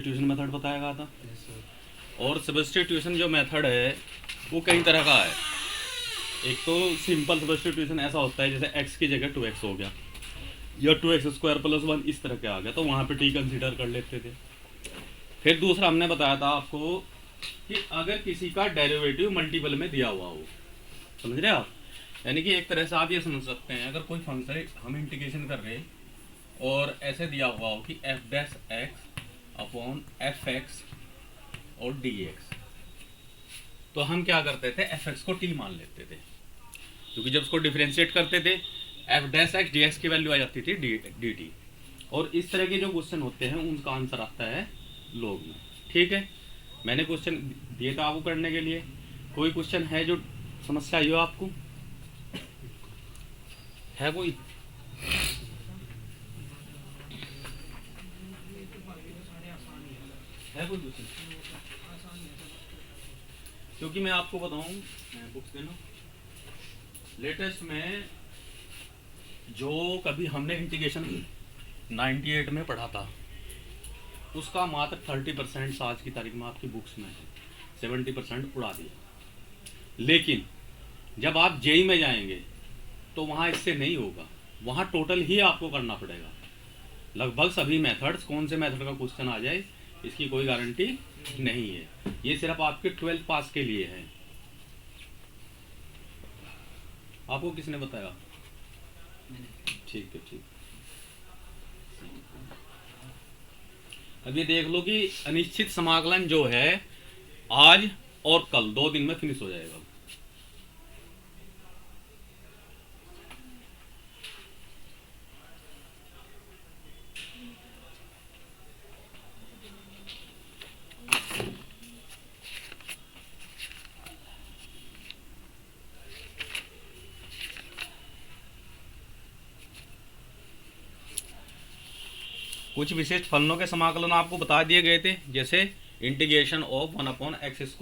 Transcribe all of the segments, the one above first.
Substitution method बताया गया था। और सब्स्टिट्यूशन जो मेथड है वो कई तरह का है। एक तो सिंपल सब्स्टिट्यूशन ऐसा होता है जैसे x की जगह 2x हो गया या 2x² + 1 इस तरह के आ गया तो वहाँ पे t कंसीडर कर लेते थे। फिर दूसरा हमने बताया था आपको कि अगर किसी का डेरिवेटिव मल्टीपल में दिया हुआ हो, समझ रहे आप, यानी कि एक तरह से आप ये समझ सकते हैं अगर कोई फंक्शन हम इंटीग्रेशन कर रहे हैं और ऐसे दिया हुआ हो कि f'(x/f(x) और dx, तो हम क्या करते थे fx को t मान लेते थे, क्योंकि जब उसको डिफरेंशिएट करते थे f'(x) dx की वैल्यू आ जाती थी dt। और इस तरह के जो क्वेश्चन होते हैं उनका आंसर आता है log में। ठीक है, मैंने क्वेश्चन दिए था आपको करने के लिए। कोई क्वेश्चन है जो समस्या आई हो आपको? है कोई? है कोई क्वेश्चन? क्योंकि मैं आपको बताऊं, बुक्स देना लेटेस्ट में जो कभी हमने इंटीग्रेशन 98 में पढ़ा था उसका मात्र 30% आज की तारीख में आपकी बुक्स में है, 70% उड़ा दिया। लेकिन जब आप जेई में जाएंगे तो वहाँ इससे नहीं होगा, वहाँ टोटल ही आपको करना पड़ेगा। लगभग सभी मेथड्स, कौन से मेथड का क्वेश्चन आ जाए इसकी कोई गारंटी नहीं है। ये सिर्फ आपके 12th पास के लिए है। आपको किसने बताया? ठीक है, ठीक। अब ये देख लो कि अनिश्चित समाकलन जो है आज और कल 2 दिन में फिनिश हो जाएगा। कुछ विशेष फलनों के समाकलन आपको बता दिए गए थे, जैसे इंटीग्रेशन ऑफ 1/x² -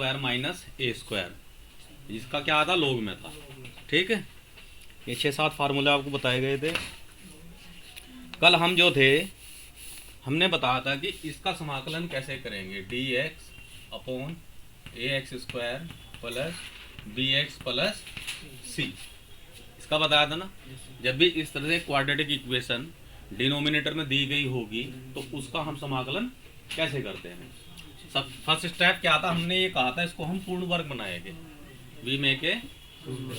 a², जिसका क्या था, log में था। ठीक है, ये 6-7 फार्मूले आपको बताए गए थे। कल हम जो थे हमने बताया था कि इसका समाकलन कैसे करेंगे, dx/ax² + bx + c, इसका बताया था ना। जब भी इस तरह से क्वाड्रेटिक इक्वेशन डिनोमिनेटर में दी गई होगी तो उसका हम समाकलन कैसे करते हैं। सब फर्स्ट स्टेप क्या था, हमने ये कहा था इसको हम पूर्ण वर्ग बनाएंगे, वी मेक ए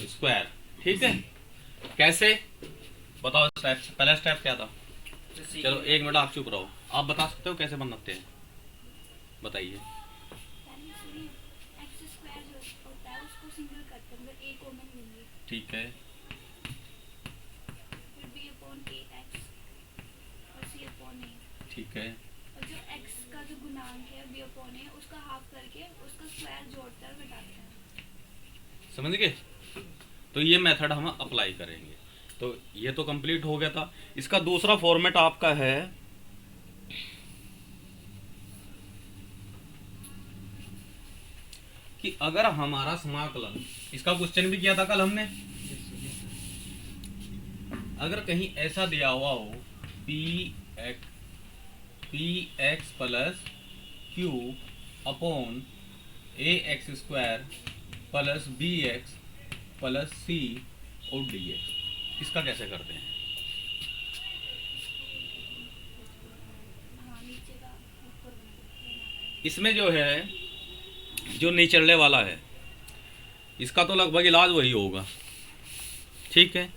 स्क्वायर। ठीक है, कैसे बताओ? स्टेप, पहला स्टेप क्या था? चलो 1 मिनट आप चुप रहो, आप बता सकते हो कैसे बनाते हैं, बताइए। ठीक है, ठीक है, और जो x का जो गुणांक है b/a उसका हाफ करके उसका स्क्वायर जोड़कर घटाते हैं। समझ गए? तो ये मेथड हम अप्लाई करेंगे। तो ये तो कंप्लीट हो गया था। इसका दूसरा फॉर्मेट आपका है कि अगर हमारा समाकलन, इसका क्वेश्चन भी किया था कल हमने, अगर कहीं ऐसा दिया हुआ हो px + q upon ax² + bx + c और dx, इसका कैसे करते हैं? हाँ, नीचे का ऊपर बनाना। इसमें जो है, जो निचले वाला है इसका तो लगभग इलाज वही होगा, ठीक है।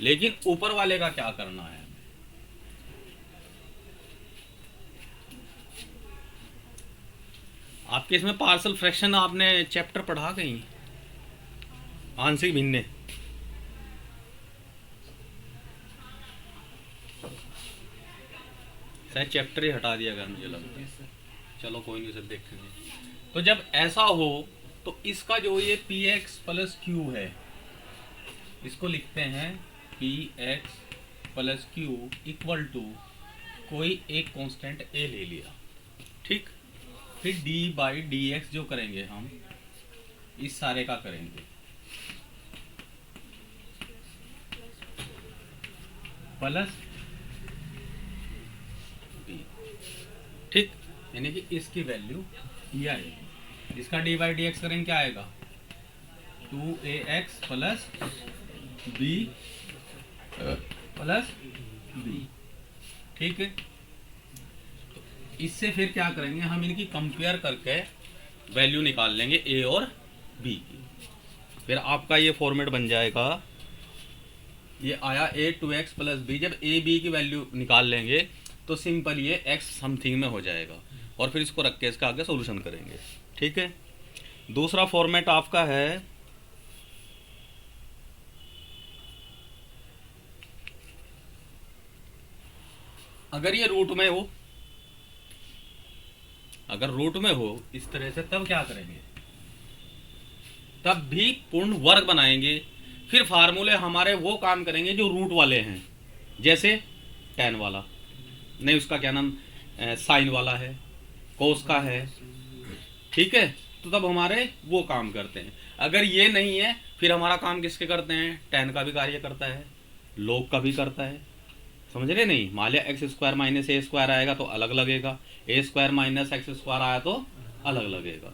लेकिन ऊपर वाले का क्या करना है? आपके इसमें पार्सल फ्रैक्शन आपने चैप्टर पढ़ा कहीं, आंशिक भिन्ने? शायद चैप्टर ही हटा दिया गया मुझे लगता है। चलो कोई नहीं, सब देखेंगे। तो जब ऐसा हो तो इसका जो ये px + q है इसको लिखते हैं px + q = कोई एक कांस्टेंट a ले लिया, ठीक। फिर d/dx जो करेंगे हम इस सारे का करेंगे प्लस b, ठीक। यानी कि इसकी वैल्यू ये आएगी। इसका डी बाई डी एक्स करेंगे क्या आएगा, 2ax plus B plus B. ठीक है, तो इससे फिर क्या करेंगे, हम इनकी कंपेयर करके वैल्यू निकाल लेंगे ए और बी की। फिर आपका ये फॉर्मेट बन जाएगा, ये आया ए 2x प्लस बी। जब ए बी की वैल्यू निकाल लेंगे तो सिंपल ये x समथिंग में हो जाएगा, और फिर इसको रख के इसका आगे सॉल्यूशन करेंगे। ठीक है, दूसरा फॉर्मेट आपका है, अगर ये रूट में हो, अगर रूट में हो इस तरह से, तब क्या करेंगे, तब भी पूर्ण वर्ग बनाएंगे। फिर फार्मूले हमारे वो काम करेंगे जो रूट वाले हैं, जैसे टेन वाला, नहीं उसका क्या नाम, साइन वाला है, कोस का है। ठीक है, तो तब हमारे वो काम करते हैं। अगर ये नहीं है फिर हमारा काम किसके करते हैं, टेन का भी कार्य करता है, log का भी करता है। समझ रहे नहीं, मान लिया x square minus a square आएगा तो अलग लगेगा, ए स्क्वायर माइनस एक्स स्क्वायर आया तो अलग लगेगा।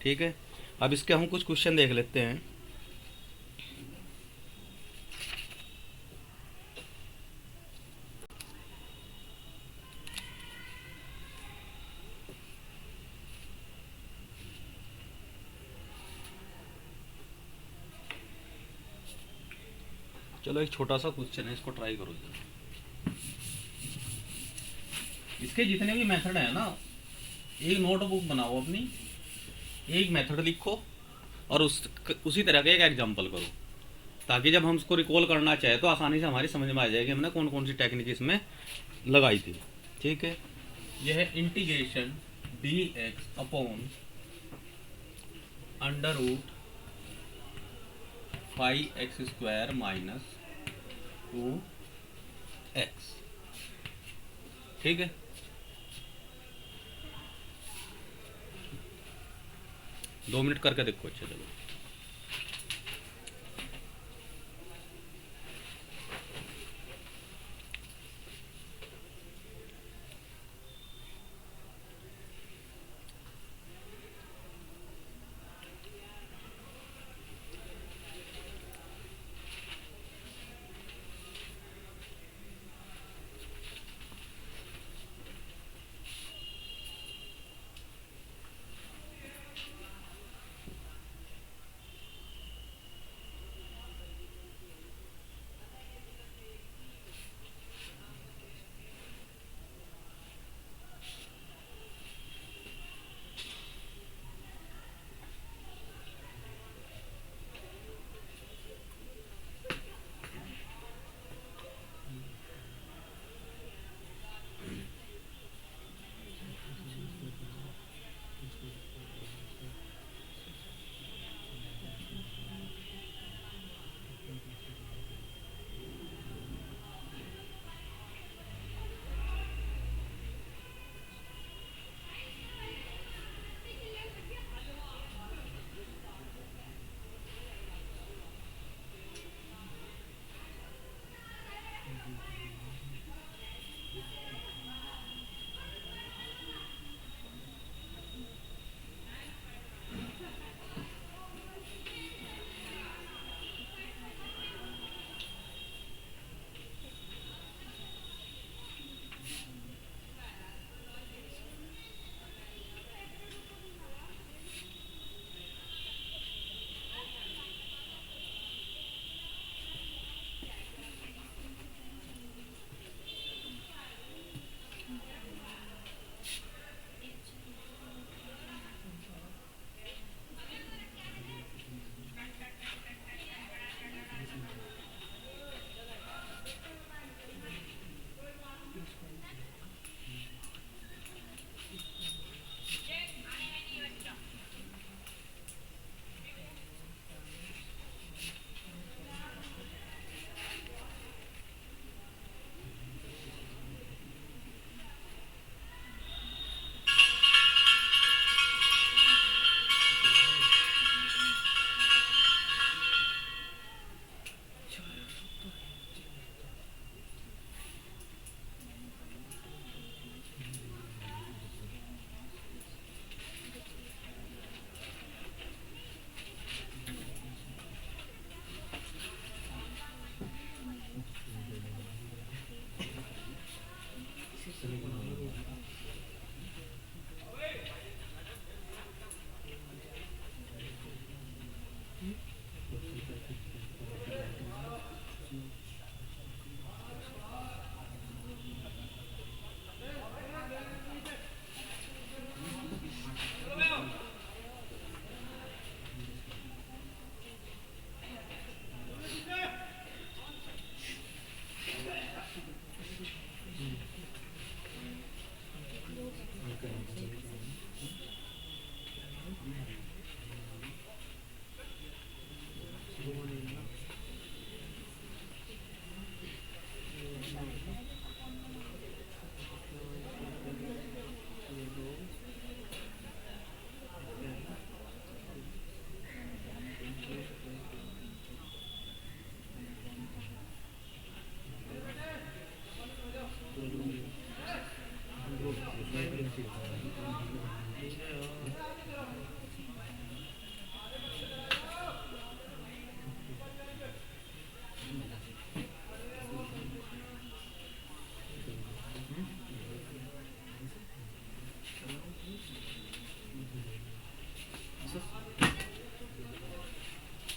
ठीक है, अब इसके हम कुछ क्वेश्चन देख लेते हैं। चलो एक छोटा सा क्वेश्चन है, इसको ट्राई करो जरा। इसके जितने भी मेथड है ना, एक नोटबुक बनाओ अपनी, एक मेथड लिखो और उसी तरह का एक एग्जांपल करो, ताकि जब हम उसको रिकॉल करना चाहे तो आसानी से हमारी समझ में आ जाएगी हमने कौन कौन सी टेक्निक इसमें लगाई थी। ठीक है, यह है integration d x upon under root 5x square minus 2x। ठीक है, दो मिनट करके देखो। अच्छा चलो,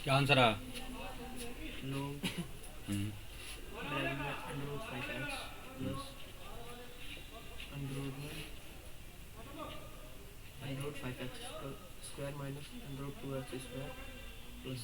क्या आंसर आया? log bracket में under root 5x plus under root 5x square minus under root 2x square plus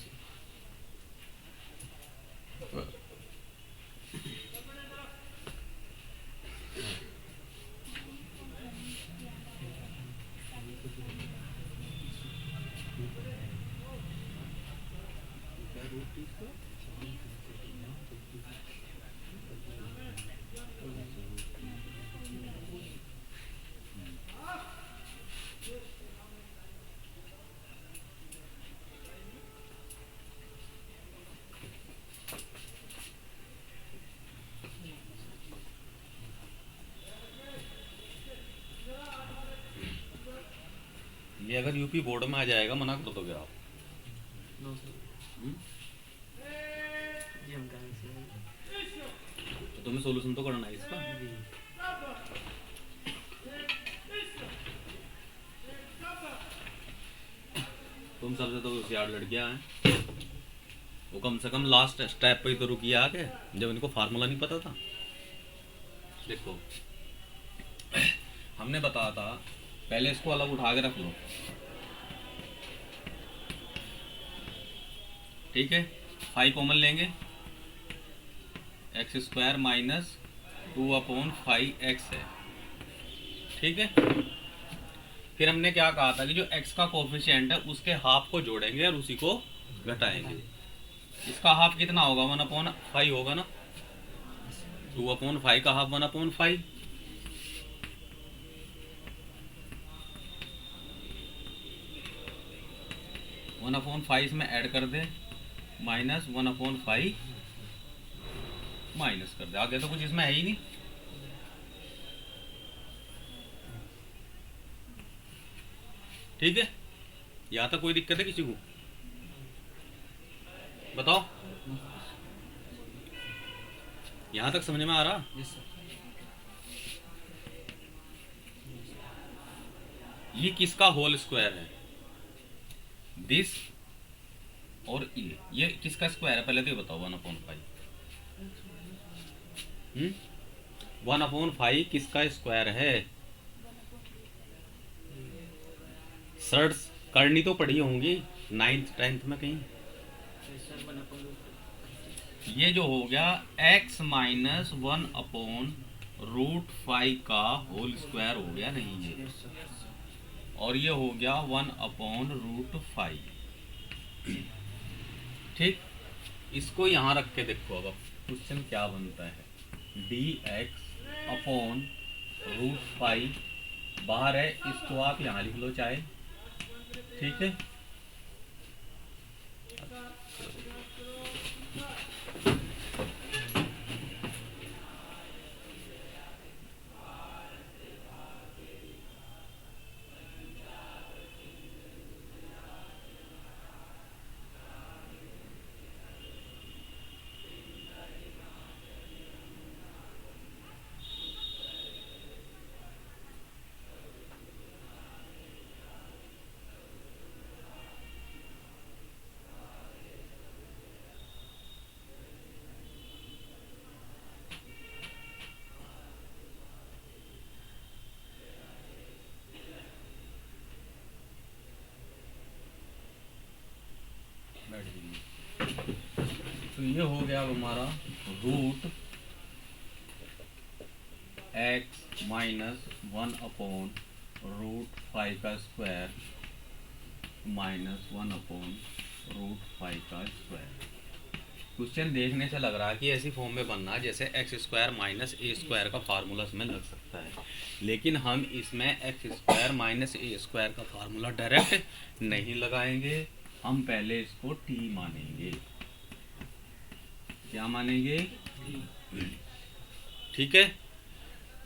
ये अगर यूपी बोर्ड में आ जाएगा मना कर दोगे आप? नो सर जी हम करें सर तो तुम्हें सॉल्यूशन तो करना है इसका। जी तुम सबसे तो होशियार लड़कियां हैं, वो कम से कम लास्ट स्टेप पे ही तो रुकी आके जब इनको फार्मूला नहीं पता था। देखो हमने बताया था पहले इसको अलग उठा के रख लो, ठीक है। 5 कॉमन लेंगे, एक्स स्क्वायर माइनस 2/5x है, ठीक है। फिर हमने क्या कहा था कि जो x का कोफिशिएंट है उसके हाफ को जोड़ेंगे और उसी को घटाएंगे। इसका हाफ कितना होगा? 1/5 होगा ना। 2/5 का हाफ 1/5। वन अपॉन 5 इसमें ऐड कर दे, माइनस 1/5 माइनस कर दे। आगे तो कुछ इसमें है ही नहीं। ठीक है, यहाँ तक कोई दिक्कत है किसी को? बताओ, यहाँ तक समझ में आ रहा? यस सर ये किसका होल स्क्वायर है? दिस और ये किसका स्क्वायर है? पहले तो ये बताओ। 1/5 1/5 किसका स्क्वायर है? सर्च करनी तो पड़ी होंगी 9th 10th में कहीं। सर 1/5 ये जो हो गया x माइनस 1/√5 का होल स्क्वायर हो गया नहीं ये, यस सर और ये हो गया 1/√5। ठीक, इसको यहाँ रख के देखो अब क्वेश्चन क्या बनता है। dx/√5 बाहर है, इसको आप यहाँ लिख लो चाहे, ठीक है। तो ये हो गया अब हमारा √x माइनस 1/√5 का स्क्वायर माइनस 1/√5 का स्क्वायर। क्वेश्चन देखने से लग रहा है कि ऐसी फॉर्म में बनना है जैसे x square minus a square का फार्मूला इसमें लग सकता है, लेकिन हम इसमें x square minus a square का फार्मूला डायरेक्ट नहीं लगाएंगे। हम पहले इसको टी मानेंगे। क्या मानेंगे? ठीक है।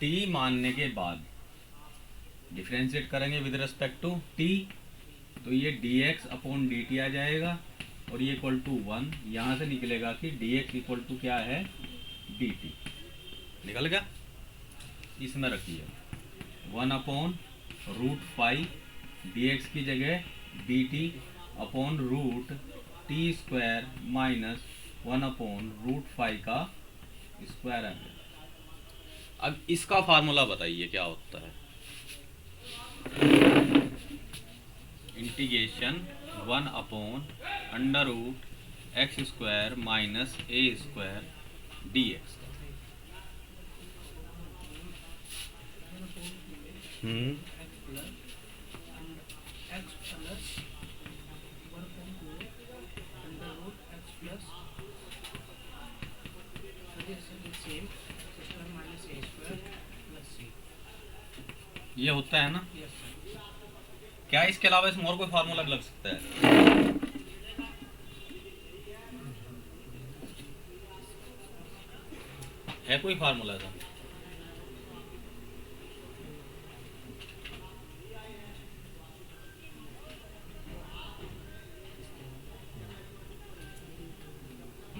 टी मानने के बाद डिफरेंशिएट करेंगे विद रिस्पेक्ट टू टी, तो ये dx अपॉन dt आ जाएगा और ये इक्वल टू 1, यहाँ से निकलेगा कि dx इक्वल टू क्या है dt, निकल गया। इसमें रखिए 1 अपॉन रूट 5 dx की जगह dt upon root t square minus 1 upon root 5 का स्क्वायर आ गया। अब इसका फार्मूला बताइए क्या होता है। Integration 1 upon under root x square minus a square d x. ये होता है ना। क्या इसके अलावा इसमें और कोई फार्मूला लग सकता है? है कोई फार्मूला था?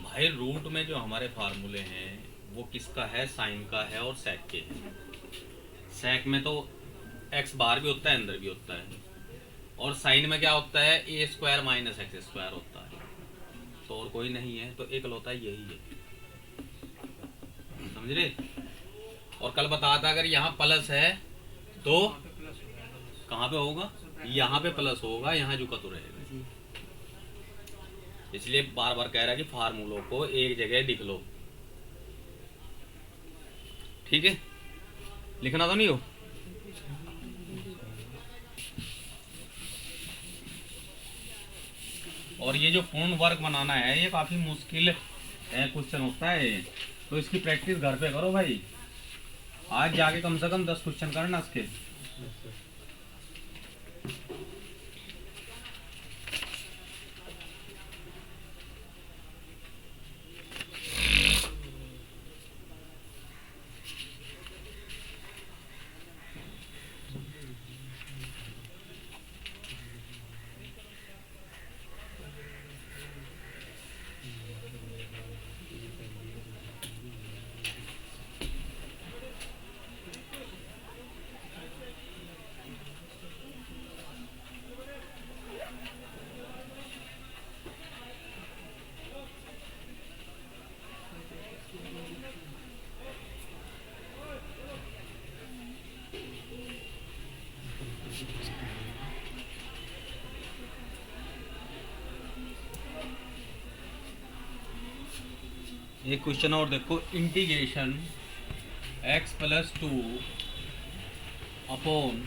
भाई रूट में जो हमारे फार्मूले हैं वो किसका है? साइन का है और सेक के है। सेक में तो एक्स बाहर भी होता है अंदर भी होता है, और साइन में क्या होता है? ए स्क्वायर माइनस एक्स स्क्वायर होता है। तो और कोई नहीं है, तो एकलौता यही है, समझ रहे? और कल बताया था अगर यहाँ प्लस है तो कहाँ पे होगा? यहाँ पे प्लस होगा, यहाँ झुका तो रहेगा। इसलिए बार बार कह रहा है कि फार्मूलों को एक जगह लिख लो, ठीक है? लिखना तो नहीं हो। और ये जो पूर्ण वर्ग बनाना है ये काफी मुश्किल क्वेश्चन होता है, तो इसकी प्रैक्टिस घर पे करो भाई। आज जाके कम से कम 10 क्वेश्चन करना इसके। एक क्वेश्चन और देखो, integration x plus 2 upon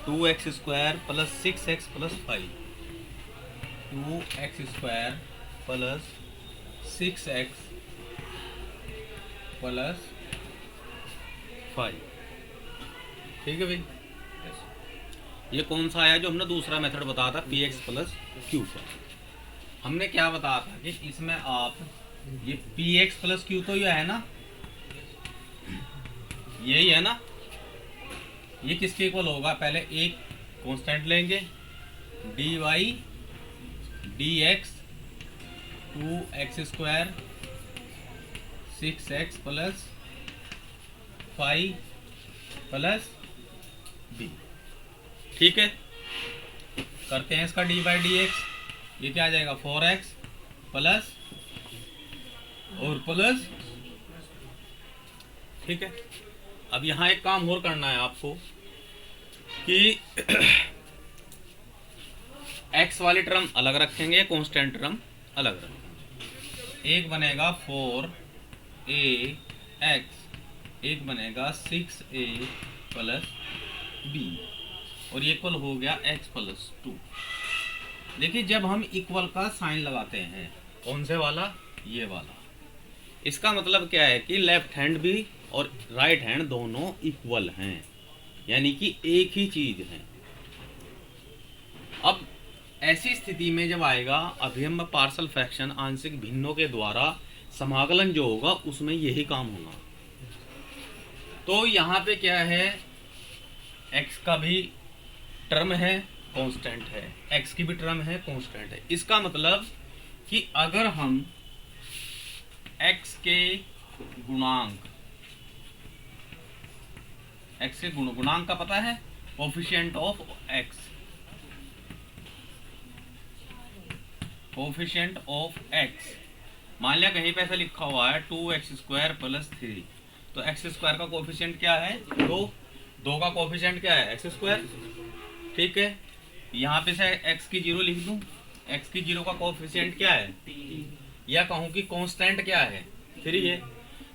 2x square plus 6x plus 5, 2x square plus 6x plus 5, ठीक है भाई? ये कौन सा आया? जो हमने दूसरा मेथड बताया था px प्लस q का। हमने क्या बताया था कि इसमें आप ये px प्लस q तो ये है ना, यही है ना। ये किसके इक्वल होगा? पहले एक कांस्टेंट लेंगे dy dx 2x square 6x plus 5 plus b, ठीक है? करते हैं इसका dy dx, ये क्या आ जाएगा? 4x प्लस और प्लस, ठीक है? अब यहाँ एक काम और करना है आपको कि x वाली टर्म अलग रखेंगे, कांस्टेंट टर्म अलग रखेंगे। एक बनेगा 4ax, एक बनेगा 6a प्लस b, और ये इक्वल हो गया x प्लस 2। देखिए जब हम इक्वल का साइन लगाते हैं, कौन से वाला? ये वाला, इसका मतलब क्या है कि लेफ्ट हैंड भी और राइट हैंड दोनों इक्वल हैं, यानी कि एक ही चीज है। अब ऐसी स्थिति में जब आएगा अभिन्न पार्शियल फ्रैक्शन आंशिक भिन्नों के द्वारा समाकलन जो होगा उसमें यही काम होगा। तो यहाँ पे क्या है एक्स का भी टर्म है, कांस्टेंट है, एक्स की भी टर्म है, कांस्टेंट है। इसका मतलब कि अगर हम एक्स के गुणांक, एक्स के गुणांक का पता है, coefficient of x, coefficient of x, मान लिया कहीं पे ऐसा लिखा हुआ है 2x² + 3, तो x² का कोफिशिएंट क्या है? 2 का कोफिशिएंट क्या है? x²। ठीक है, यहाँ पे से x की 0 लिख दूं, x की 0 का कोफिशिएंट क्या है? या कहूँ कि कांस्टेंट क्या है? 3 है।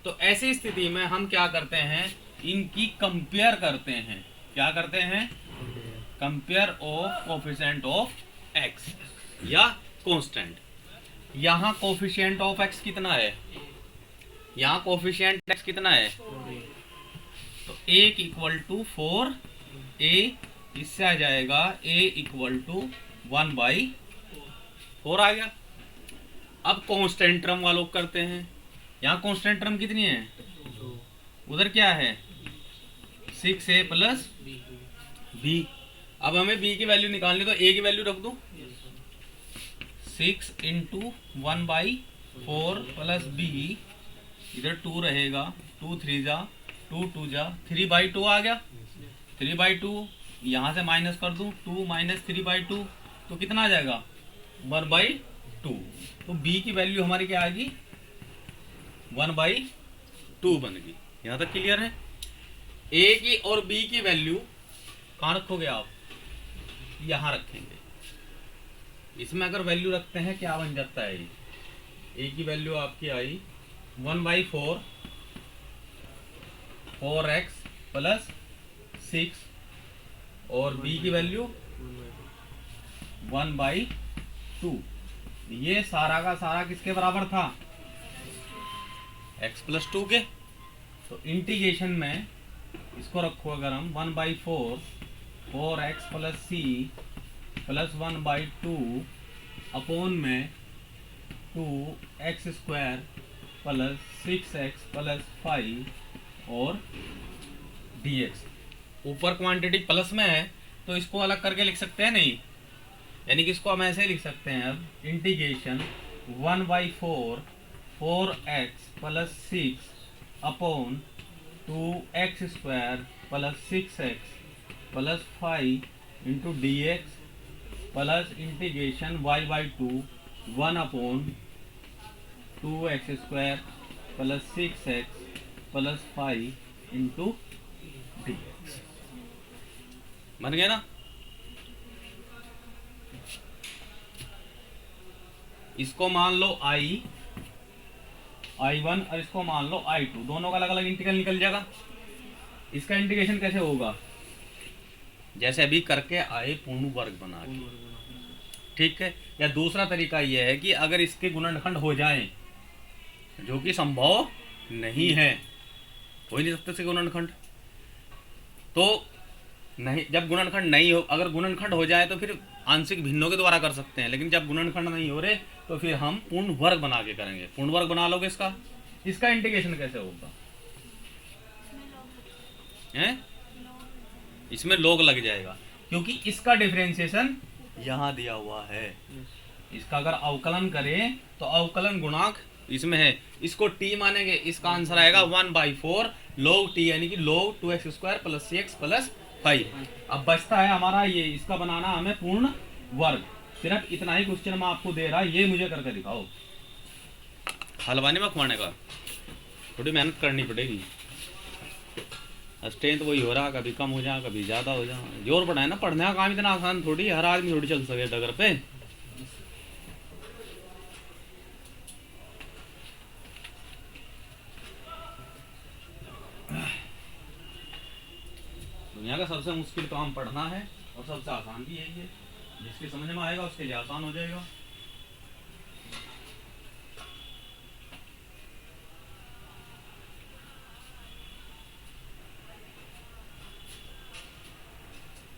तो ऐसी स्थिति में हम क्या करते हैं, इनकी कंपेयर करते हैं। क्या करते हैं? Compare of coefficient of x या कांस्टेंट। यहाँ कोफिशिएंट ऑफ x कितना है? यहाँ कोफिशिएंट x कितना है? तो a = 4a, इससे आ जाएगा a = 1/4 आ गया। अब कांस्टेंट टर्म वालों करते हैं। यहाँ कांस्टेंट टर्म कितनी है? उधर क्या है? 6a + b। अब हमें b की वैल्यू निकालनी, तो a की वैल्यू रख दो, 6 × 1/4 + b, इधर 2 रहेगा, 2 3 जा 2 2 जा 3/2 आ गया। 3/2 यहाँ से माइनस कर दूं, 2 - 3/2, तो कितना आ जाएगा? 1/2। तो b की वैल्यू हमारी क्या आएगी? 1/2 बन गई। यहाँ तक क्लियर है? a की और b की वैल्यू कहाँ रखोगे आप? यहाँ रखेंगे। इसमें अगर वैल्यू रखते हैं क्या बन जाता है? a की वैल्यू आपकी आई 1/4 4x + 6, और b की वैल्यू 1/2। ये सारा का सारा किसके बराबर था? x + 2 के। तो इंटीग्रेशन में इसको रखो अगर हम 1/4 4x + c + 1/2 अपॉन में 2x² + 6x + 5 और dx। ऊपर क्वांटिटी प्लस में है तो इसको अलग करके लिख सकते हैं नहीं, यानी कि इसको हम ऐसे लिख सकते हैं। अब integration 1/4 4x + 6 upon 2x² + 6x + 5 into dx plus integration y/2 1/2x² + 6x + 5 into dx। बन गया ना? इसको मान लो I1 और इसको मान लो I2, दोनों का अलग अलग इंटीग्रल निकल जाएगा। इसका इंटीग्रेशन कैसे होगा? जैसे अभी करके आए, पूर्ण वर्ग बना के। ठीक है, या दूसरा तरीका यह है कि अगर इसके गुणनखंड हो जाएं, जो कि संभव नहीं है, हो ही नहीं सकते इसके गुणनखंड, तो नहीं, जब गुणनखंड नहीं हो, अगर गुणनखंड हो जाए तो फिर आंशिक भिन्नों के द्वारा कर सकते हैं, लेकिन जब गुणनखंड नहीं हो रहे तो फिर हम पूर्ण वर्ग बना के करेंगे। पूर्ण वर्ग बना लोगे इसका इंटीग्रेशन कैसे होगा? हैं? इसमें log लग जाएगा, क्योंकि इसका डिफरेंशिएशन यहाँ दिया हुआ है। इसका अगर अवकलन करें तो अवकलन गुणांक इसमें है, इसको t मानेंगे, इसका आंसर आएगा 1/4 log t, यानी कि log 2x² + 6x + 5। अब बचता है हमारा ये, इसका बनाना हमें पूर्ण वर्ग। सिर्फ इतना ही क्वेश्चन मैं आपको दे रहा, ये मुझे करके दिखाओ। हलवाने में खुआने का थोड़ी मेहनत करनी पड़ेगी। स्ट्रेंथ वही हो रहा, कभी कम हो जाए कभी ज़्यादा हो जाए। जोर पड़ा है ना, पढ़ने का काम इतना आसान थोड़ी, हर आदमी थोड़ी चल सके डगर पे। दुनिया का सबसे मुश्किल काम पढ़ना है और सबसे आसान भी यही है। जिसके समझ में आएगा उसके लिए आसान हो जाएगा।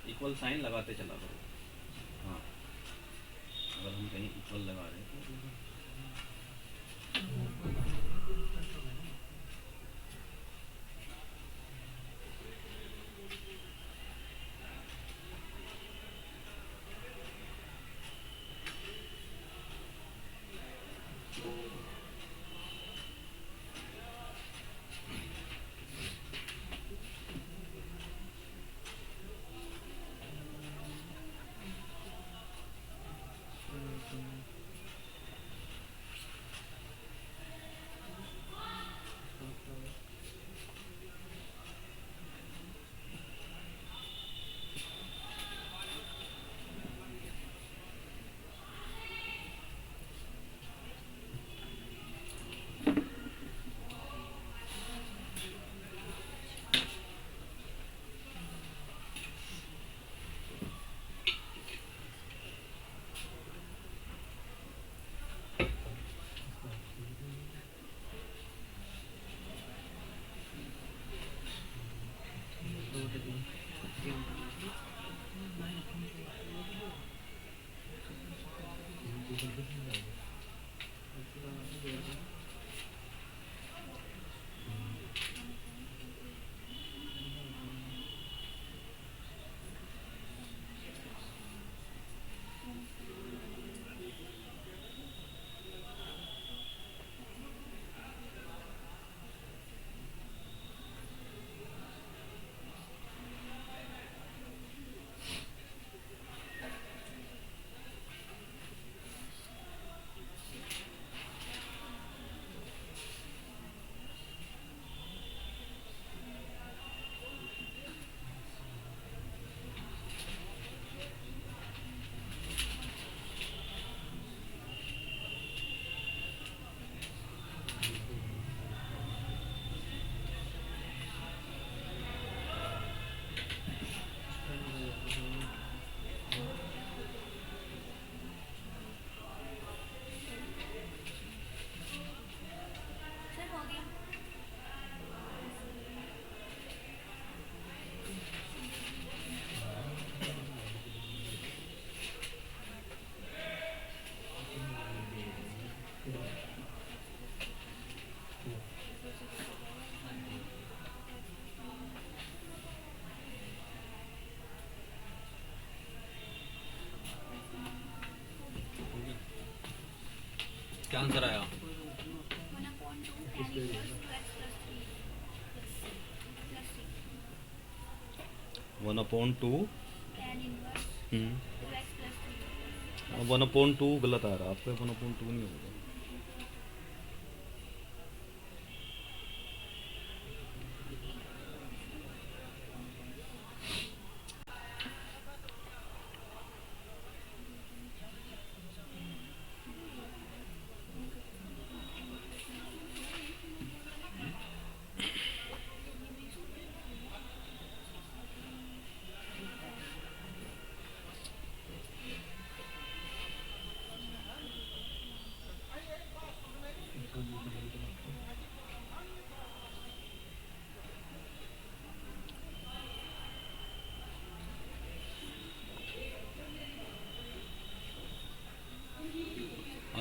इक्वल साइन लगाते चला करो। हाँ, अगर हम कहीं इक्वल लगा रहे हैं क्या आंसर आया? 1/2 tan inverse 2x plus 3 plus 3 1/2 tan inverse 2x plus 3 1/2 गलत आ रहा है आपका, 1/2 नहीं होगा।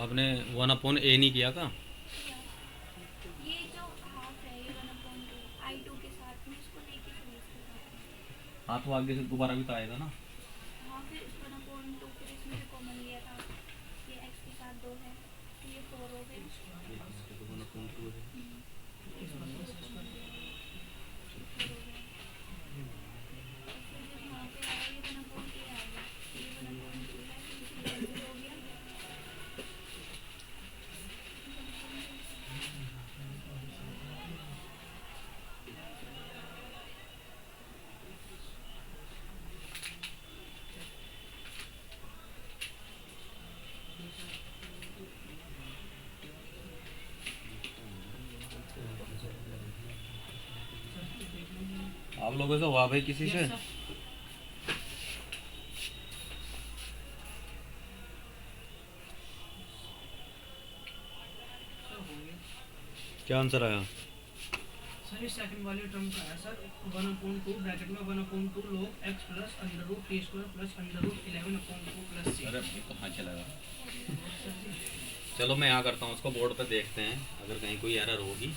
आपने 1/a नहीं किया का? ये जो हाफ है ये 1/2 I2 के साथ में इसको लेके फिर इसको काटना है। हाँ तो आगे से दोबारा भी तो आएगा ना। हाँ फिर 1/2 फिर इसमें से कॉमन लिया था, ये x के साथ 2 है तो ये 4 हो गया। इसको 2 कॉमन लिया तो 4 हो गया। फिर जब यहाँ पे आया ये 1/a आ गया, ये 1/2 है तो इसे कैंसिल हो गया। आप लोगों से हुआ भाई किसी से? क्या आंसर आया? सर ये सेकंड वाले टर्म का है सर, 1/2 ब्रैकेट में 1/2 log x plus under root t square plus under root 11/2 plus c। अरे कहाँ चला गया? चलो मैं यहाँ करता हूँ, उसको बोर्ड पे देखते हैं अगर कहीं कोई एरर होगी।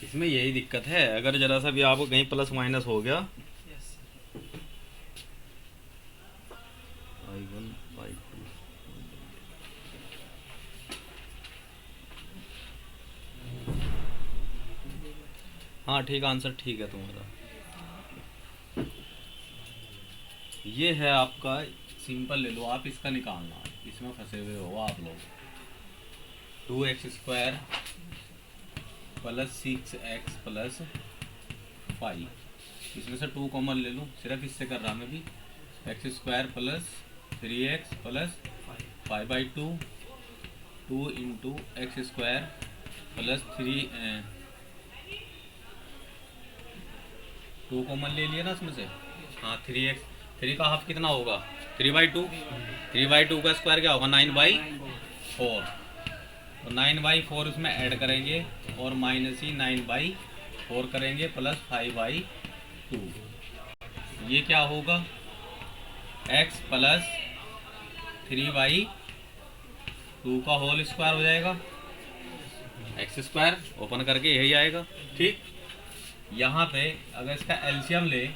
इसमें यही दिक्कत है, अगर जरा सा भी आपको कहीं प्लस माइनस हो गया यस I1 I2 हाँ ठीक, आंसर ठीक है तुम्हारा। ये है आपका, सिंपल ले लो आप, इसका निकालना, इसमें फंसे हुए हो आप लोग। 2x² प्लस 6x प्लस 5, इसमें से 2 कॉमन ले लूँ, सिर्फ इससे कर रहा मैं भी। x² plus 3x plus 5/2 2 into x² plus 2 common ले लिया ना इसमें से। हाँ 3 का हाफ कितना होगा? 3/2 3/2 का स्क्वायर क्या होगा? 9/4। तो 9/4 इसमें ऐड करेंगे और माइनस ही 9/4 करेंगे प्लस 5/2। ये क्या होगा? x प्लस 3/2 का होल स्क्वायर हो जाएगा, x² ओपन करके यही आएगा। ठीक, यहाँ पे अगर इसका एलसीएम ले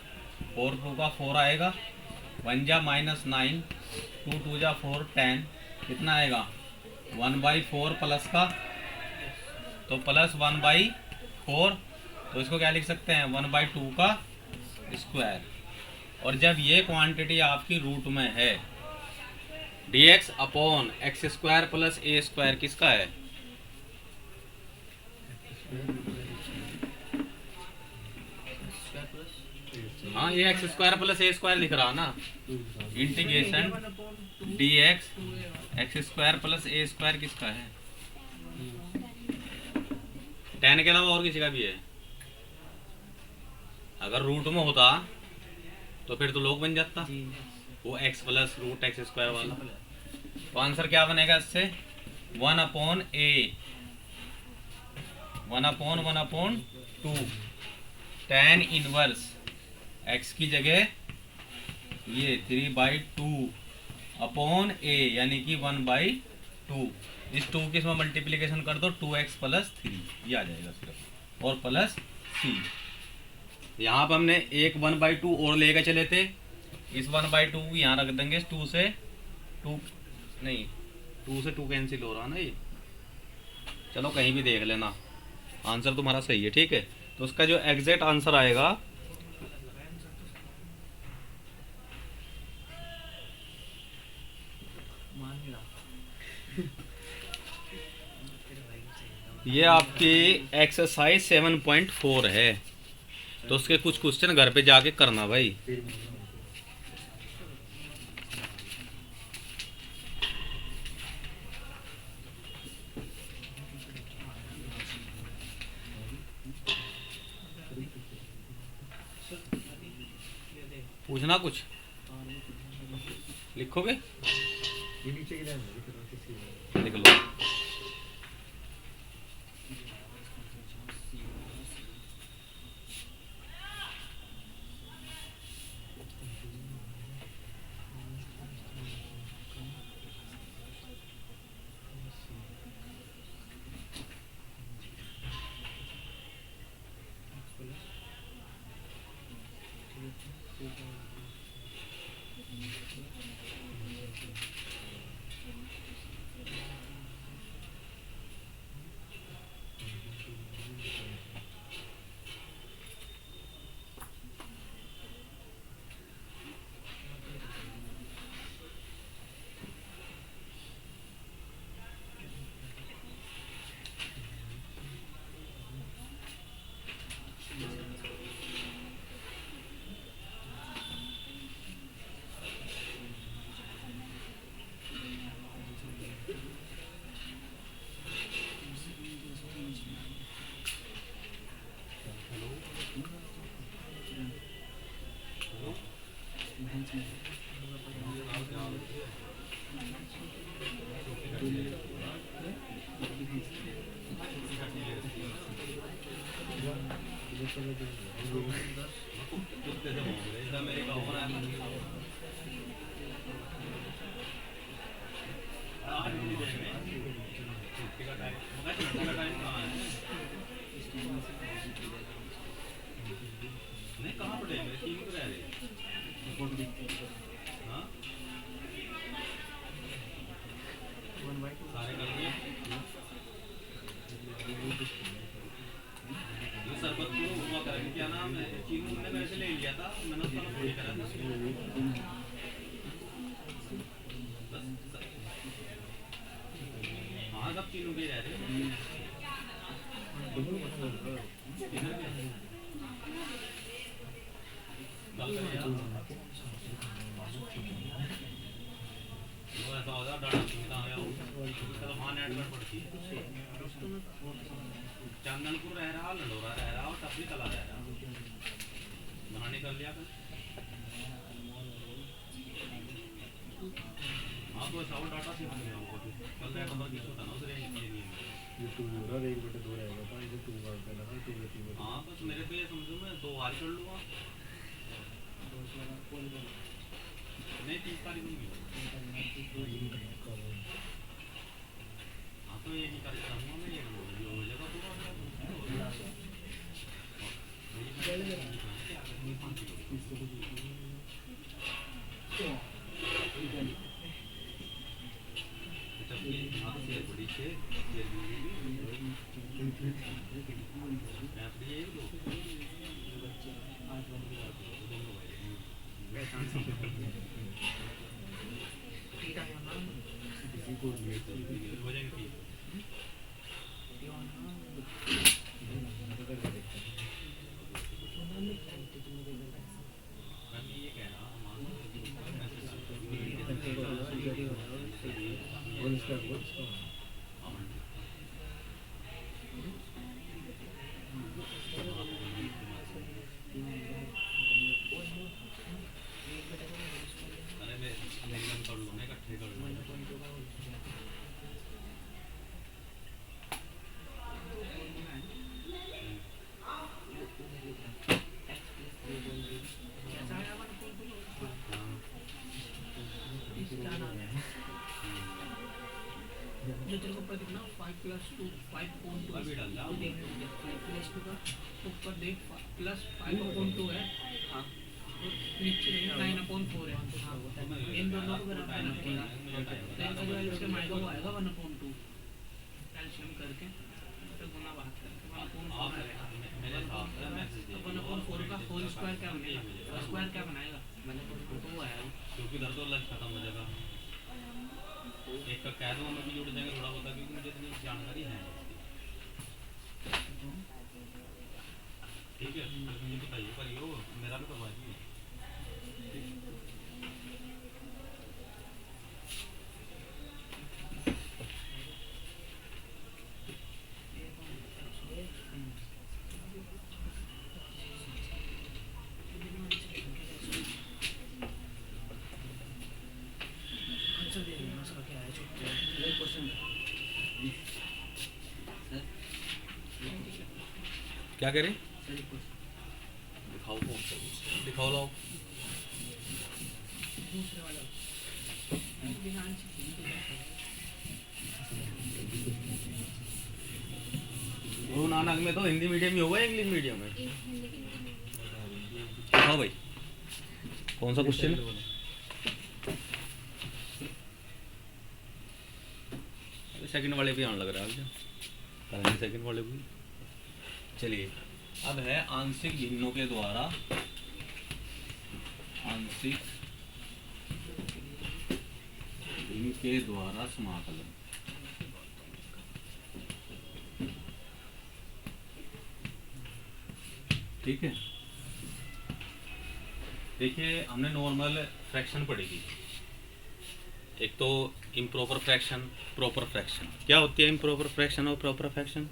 4 2 का 4 आएगा, 1 जा -9 2 2 जा 4 10, कितना आएगा? 1/4 प्लस का, तो प्लस 1/4, तो इसको क्या लिख सकते हैं? 1/2 का स्क्वायर। और जब ये क्वांटिटी आपकी रूट में है, dx upon x² plus a² किसका है? हाँ ये x² प्लस a² लिख रहा ना, integration dx x² plus a² किसका है? 10 के अलावा और किसी का भी है? अगर रूट में होता तो फिर तो log बन जाता, वो x प्लस रूट x² वाला। तो आंसर क्या बनेगा इससे? 1/a 1/1/2 tan इनवर्स x की जगह ये 3/2 अपॉन a यानी कि 1/2। इस 2 की इसमें मल्टीप्लिकेशन कर दो, 2x प्लस 3 ये आ जाएगा सिर्फ, और प्लस c। यहाँ पर हमने एक 1/2 और लेकर चले थे, इस 1/2 यहाँ रख देंगे, 2 से 2 नहीं, 2 से 2 कैंसिल हो रहा ना ये। चलो कहीं भी देख लेना, आंसर तुम्हारा सही है, ठीक है। तो उसका जो एग्जैक्ट आंसर आएगा ये आपकी एक्सरसाइज 7.4 है। तो उसके कुछ क्वेश्चन घर पे जाके करना भाई। पूछना कुछ लिखोगे, लिख लो। नहीं कहाँ पड़े मेरे, तीन तो रह रहे। हाँ सारे कर लिए। ये सरबत को हुआ करेंगे, क्या नाम है, चीनू ने मेरे से ले लिया था, मैंने उसका नाम पूरी करा था। हाँ सब चीनू के रह रहे। ऐसा होगा डाटा सुविधा आया हो तो वहाँ नेटवर्क पड़ती है। चंदनपुर रह रहा, लंडोरा रह रहा और तब भी चला रह रहा, बनाने कर लिया कर। हाँ तो ऐसा डाटा से बन गया होगा, कल डाटा पर किस होता ना उस रेंज के लिए। हाँ बस मेरे पे समझो मैं 2 बार कर लूँगा, नहीं 30 तारीख में। हाँ तो ये नहीं कर सकूँगा मैं, ये हो जाएगा पूरा। बड़ी से जो तेरे को पता ना 5 + 2 5.2 अभी डाल दो। 5 + 2 का ऊपर देख +5.2 है। हाँ नीचे 9/4 है। इन दोनों को बराबर करना पड़ेगा। तो इनका जो एलसीएम आएगा वो आएगा 1/2 एलसीएम करके तो गुना बाहर करके 1/4 आएगा। तो 1/4 का होल स्क्वायर क्या बनेगा? स्क्वायर क्या बनाएगा? 2 आएगा। क्योंकि इधर तो लंच खत्म हो जाएगा। एक का कह दो हमें भी जुड़ जाएंगे थोड़ा बहुत, क्योंकि मुझे इतनी जानकारी है। ठीक है, मुझे बताइए करियो, मेरा भी करवाइए। आंसर दे देना उसका क्या है। क्या कह रहे? दिखाओ कौन सा, दिखाओ लाओ। दूसरे वाला ध्यान से गुरु नानक में तो हिंदी मीडियम ही होगा, इंग्लिश मीडियम में? हिंदी की हाँ भाई, कौन सा क्वेश्चन है? सेकंड वाले भी आने लग रहा है क्या? सेकंड वाले भी। चलिए, अब है आंशिक भिन्नों के द्वारा, आंशिक भिन्न के द्वारा समाकलन। ठीक है, देखिए हमने नॉर्मल फ्रैक्शन पढ़ी थी। एक तो इम्प्रॉपर फ्रैक्शन, प्रॉपर फ्रैक्शन। क्या होती है इम्प्रॉपर फ्रैक्शन और प्रॉपर फ्रैक्शन?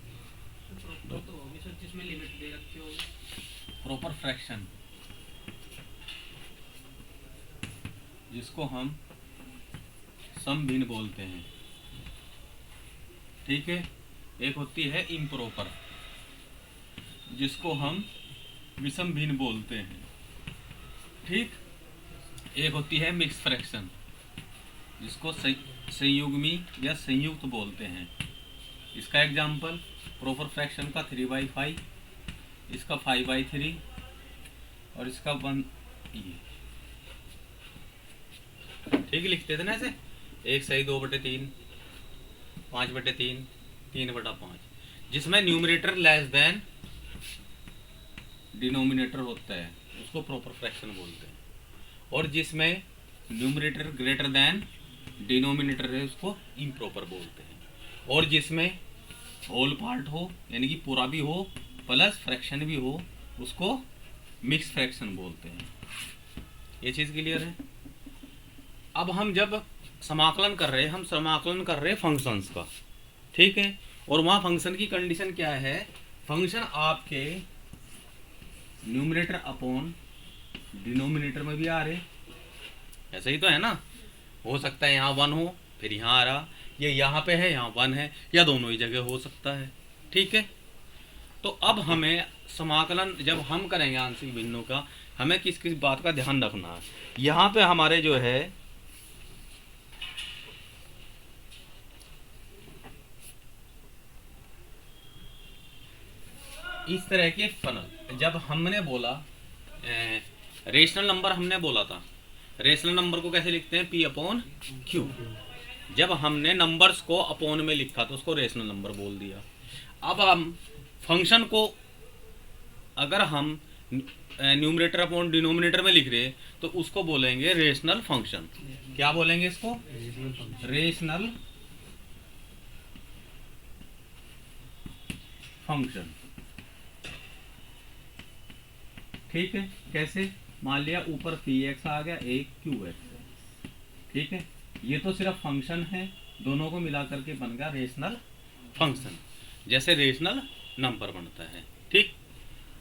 तो होगी सर जिसमें लिमिट दे रखी होगी। प्रॉपर फ्रैक्शन जिसको हम समभिन्न बोलते हैं। ठीक है, एक होती है इम्प्रॉपर जिसको हम विषम भिन्न बोलते हैं। ठीक, एक होती है मिक्स फ्रैक्शन जिसको संयुग्मी या संयुक्त बोलते हैं। इसका एग्जाम्पल प्रॉपर फ्रैक्शन का 3/5, इसका 5/3 और इसका 1। ये ठीक लिखते थे ना ऐसे, 1 सही 2/3, 5/3, 3/5, जिसमें न्यूमरेटर लेस देन डिनोमिनेटर होता है उसको प्रॉपर फ्रैक्शन बोलते हैं, और जिसमें न्यूमरेटर ग्रेटर देन डिनोमिनेटर है उसको इम्प्रॉपर बोलते हैं, और जिसमें होल पार्ट हो यानी कि पूरा भी हो प्लस फ्रैक्शन भी हो उसको मिक्स फ्रैक्शन बोलते हैं। ये चीज़ क्लियर है? अब हम जब समाकलन कर रहे हैं, हम समाकलन कर रहे हैं फंक्शंस का। ठीक है, और वहाँ फंक्शन की कंडीशन क्या है? फंक्शन आपके न्यूमरेटर अपॉन डिनोमिनेटर में भी आ रहे, ऐसा ही तो है ना। हो सकता है यहाँ 1 हो फिर यहाँ आ रहा, ये यहाँ पे है यहाँ 1 है, या दोनों ही जगह हो सकता है। ठीक है, तो अब हमें समाकलन जब हम करेंगे आंशिक भिन्नों का, हमें किस किस बात का ध्यान रखना है। यहाँ पे हमारे जो है इस तरह के फनल, जब हमने बोला रेशनल नंबर, हमने बोला था रेशनल नंबर को कैसे लिखते हैं? P/Q। जब हमने नंबर्स को अपॉन में लिखा तो उसको रेशनल नंबर बोल दिया। अब हम फंक्शन को अगर हम न्यूमरेटर अपॉन डिनोमिनेटर में लिख रहे तो उसको बोलेंगे रेशनल फंक्शन। क्या बोलेंगे इसको? Rational function. ठीक है, कैसे? मान लिया ऊपर Px आ गया, एक Qx। ठीक है, ये तो सिर्फ फंक्शन है, दोनों को मिला करके बन गया रेशनल फंक्शन, जैसे रेशनल नंबर बनता है। ठीक,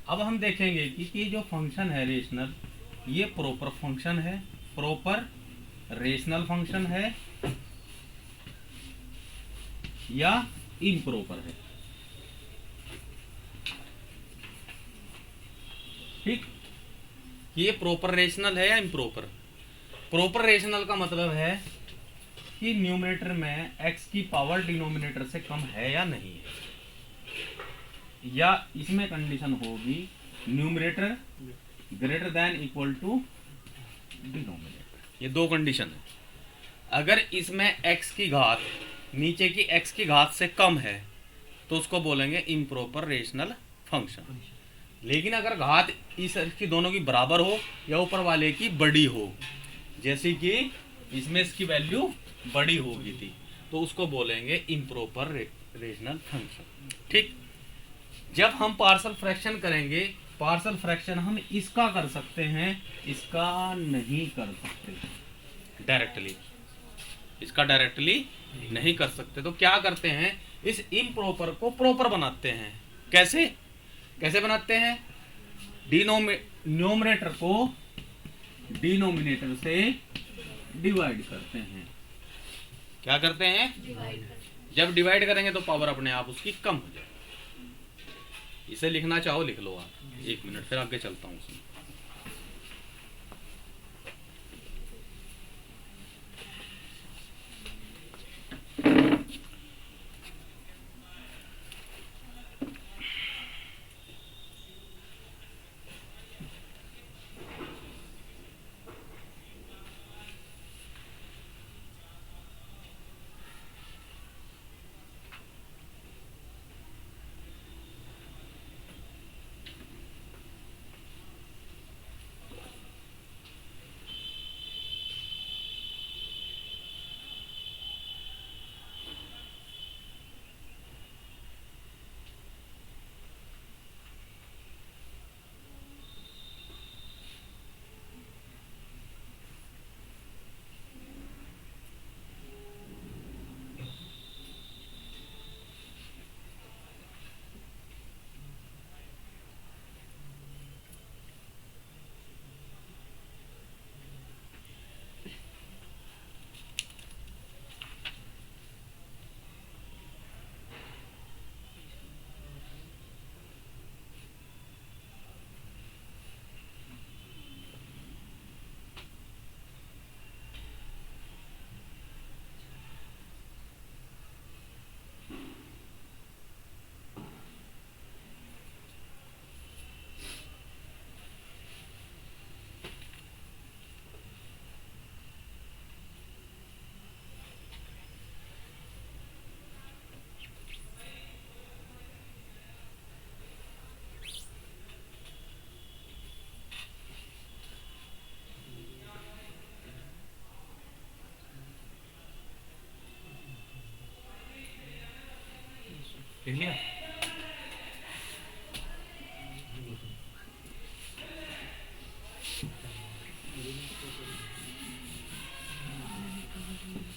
अब हम देखेंगे कि जो फंक्शन है रेशनल, ये प्रॉपर फंक्शन है, प्रॉपर रेशनल फंक्शन है या इम्प्रॉपर है। ठीक, ये प्रॉपर रेशनल है या इम्प्रॉपर? प्रॉपर रेशनल का मतलब है कि न्यूमरेटर में x की पावर डिनोमिनेटर से कम है या नहीं है, या इसमें कंडीशन होगी numerator greater than equal to denominator. ये दो कंडीशन है। अगर इसमें x की घात नीचे की x की घात से कम है तो उसको बोलेंगे इम्प्रॉपर रेशनल फंक्शन। लेकिन अगर घात इसकी दोनों की बराबर हो या ऊपर वाले की बड़ी हो, जैसे कि इसमें इसकी वैल्यू बड़ी होगी थी, तो उसको बोलेंगे इम्प्रॉपर रेशनल फंक्शन। ठीक। जब हम पार्शियल फ्रैक्शन करेंगे, पार्शियल फ्रैक्शन हम इसका कर सकते हैं, इसका नहीं कर सकते डायरेक्टली, इसका डायरेक्टली नहीं कर सकते। तो क्या करते हैं, इस इम्प्रॉपर को प्रॉपर बनाते हैं। कैसे कैसे बनाते हैं? न्यूमरेटर को डिनोमिनेटर से डिवाइड करते हैं। क्या करते हैं? जब डिवाइड करेंगे तो पावर अपने आप उसकी कम हो जाएगी। इसे लिखना चाहो लिख लो आप, 1 मिनट फिर आगे चलता हूँ उसमें। लिख लिया?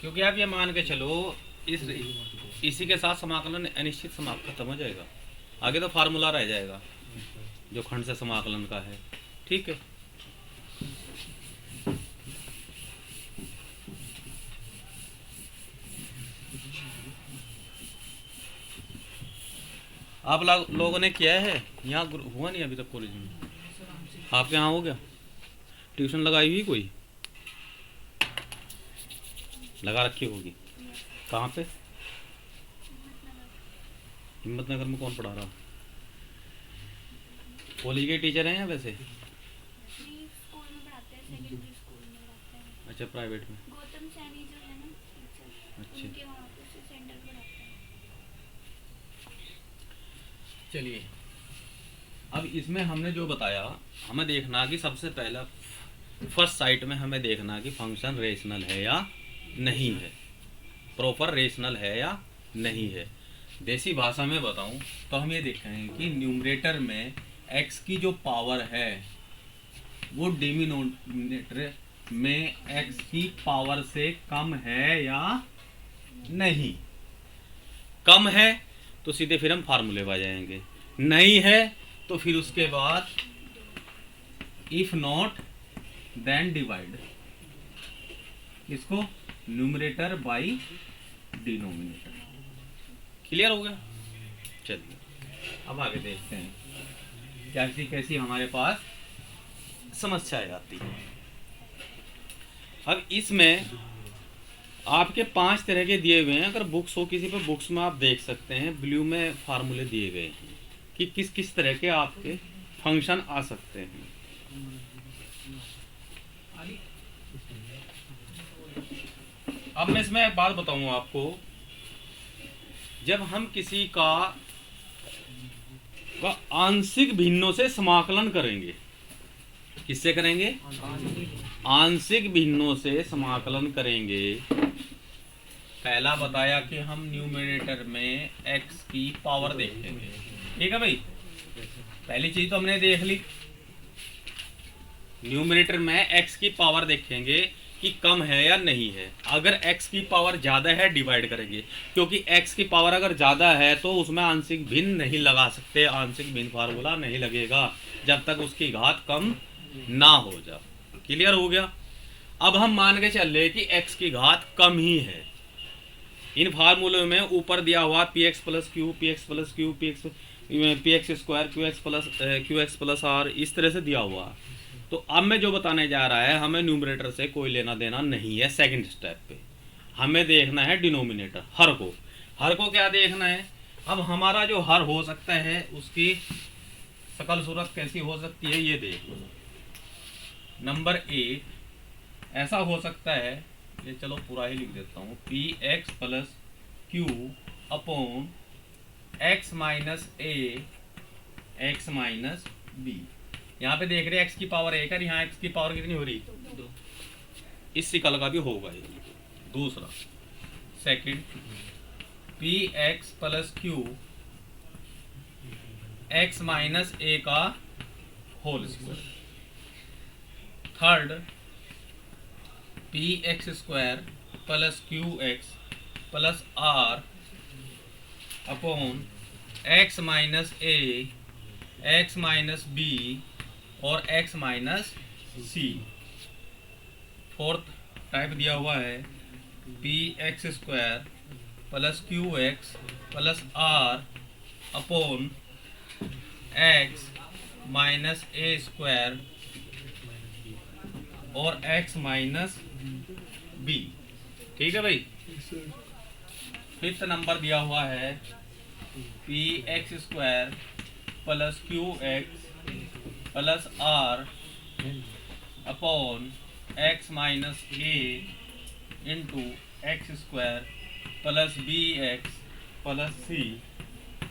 क्योंकि आप ये मान के चलो इसी के साथ समाकलन अनिश्चित समाकलन खत्म हो जाएगा, आगे तो फार्मूला रह जाएगा जो खंड से समाकलन का है। ठीक है। आप लोगों ने किया है? यहाँ हुआ नहीं अभी तक कॉलेज में? आपके यहाँ हो गया? ट्यूशन लगाई हुई कोई लगा रखी होगी? कहाँ पे? हिम्मतनगर में। कौन पढ़ा रहा? कॉलेज के टीचर हैं या वैसे? स्कूल में पढ़ाते हैं, सेकेंडरी स्कूल में पढ़ाते हैं। अच्छा, प्राइवेट में। गौतम सैनी जो है ना टीचर, अच्छा। उनके वहाँ पे से सेंटर पढ़ाते हैं। चलिए, अब इसमें हमने जो बताया, हमें देखना कि सबसे पहला फर्स्ट साइट में हमें देखना कि फंक्शन रेशनल है या नहीं है, प्रॉपर रेशनल है या नहीं है। देसी भाषा में बताऊं तो हम ये देखेंगे कि न्यूमरेटर में x की जो पावर है वो डिनोमिनेटर में x की पावर से कम है या नहीं। कम है तो सीधे फिर हम फार्मूले पर जाएंगे, नहीं है तो फिर उसके बाद इफ नॉट देन डिवाइड, इसको न्यूमरेटर बाई डिनोमिनेटर। क्लियर हो गया? चलिए अब आगे देखते हैं कैसी कैसी हमारे पास समस्याएं आती है। अब इसमें आपके 5 तरह के दिए हुए हैं। अगर बुक्स हो किसी पर, बुक्स में आप देख सकते हैं ब्लू में फार्मूले दिए गए हैं कि किस किस तरह के आपके फंक्शन आ सकते हैं। आदि अब मैं इसमें एक बात बताऊंगा आपको, जब हम किसी का आंशिक भिन्नों से समाकलन करेंगे, किससे करेंगे? आंशिक भिन्नों से समाकलन करेंगे। पहला बताया कि हम न्यूमरेटर में x की पावर देखेंगे, ठीक है भाई। पहली चीज तो हमने देख ली, न्यूमरेटर में x की पावर देखेंगे कि कम है या नहीं है। अगर x की पावर ज़्यादा है डिवाइड करेंगे, क्योंकि x की पावर अगर ज़्यादा है तो उसमें आंशिक भिन्न नहीं लगा सकते, आंशिक भिन्न फार्मूला नहीं लगेगा जब तक उसकी घात कम ना हो जाए। क्लियर हो गया? अब हम मान के चल रहे कि x की घात कम ही है। इन फार्मूलों में ऊपर दिया हुआ p x plus q, p x plus q, p x square, q x plus r, इस तरह से दिया हुआ। तो अब मैं जो बताने जा रहा है, हमें न्यूमरेटर से कोई लेना देना नहीं है। सेकंड स्टेप पे हमें देखना है डिनोमिनेटर, हर को। हर को क्या देखना है? अब हमारा जो हर हो सकता है उसकी शकल सूरत कैसी हो सकती है ये देखो। नंबर 1 ऐसा हो सकता है, ये चलो पूरा ही लिख देता हूँ, p x plus q upon x minus a x minus b. यहाँ पे देख रहे हैं एक्स की पावर 1 है, यहाँ एक्स की पावर कितनी हो रही? 2। इस शिकल का भी होगा ये। दूसरा second, p x plus q x minus a का whole square. Third, p x square plus q x plus r upon x minus a x minus b और x minus c. Fourth type दिया हुआ है p x square plus q x plus r upon x minus a square और x minus b. ठीक है भाई। Fifth number दिया हुआ है p x square plus q x plus r upon x minus a into x square plus b x plus c.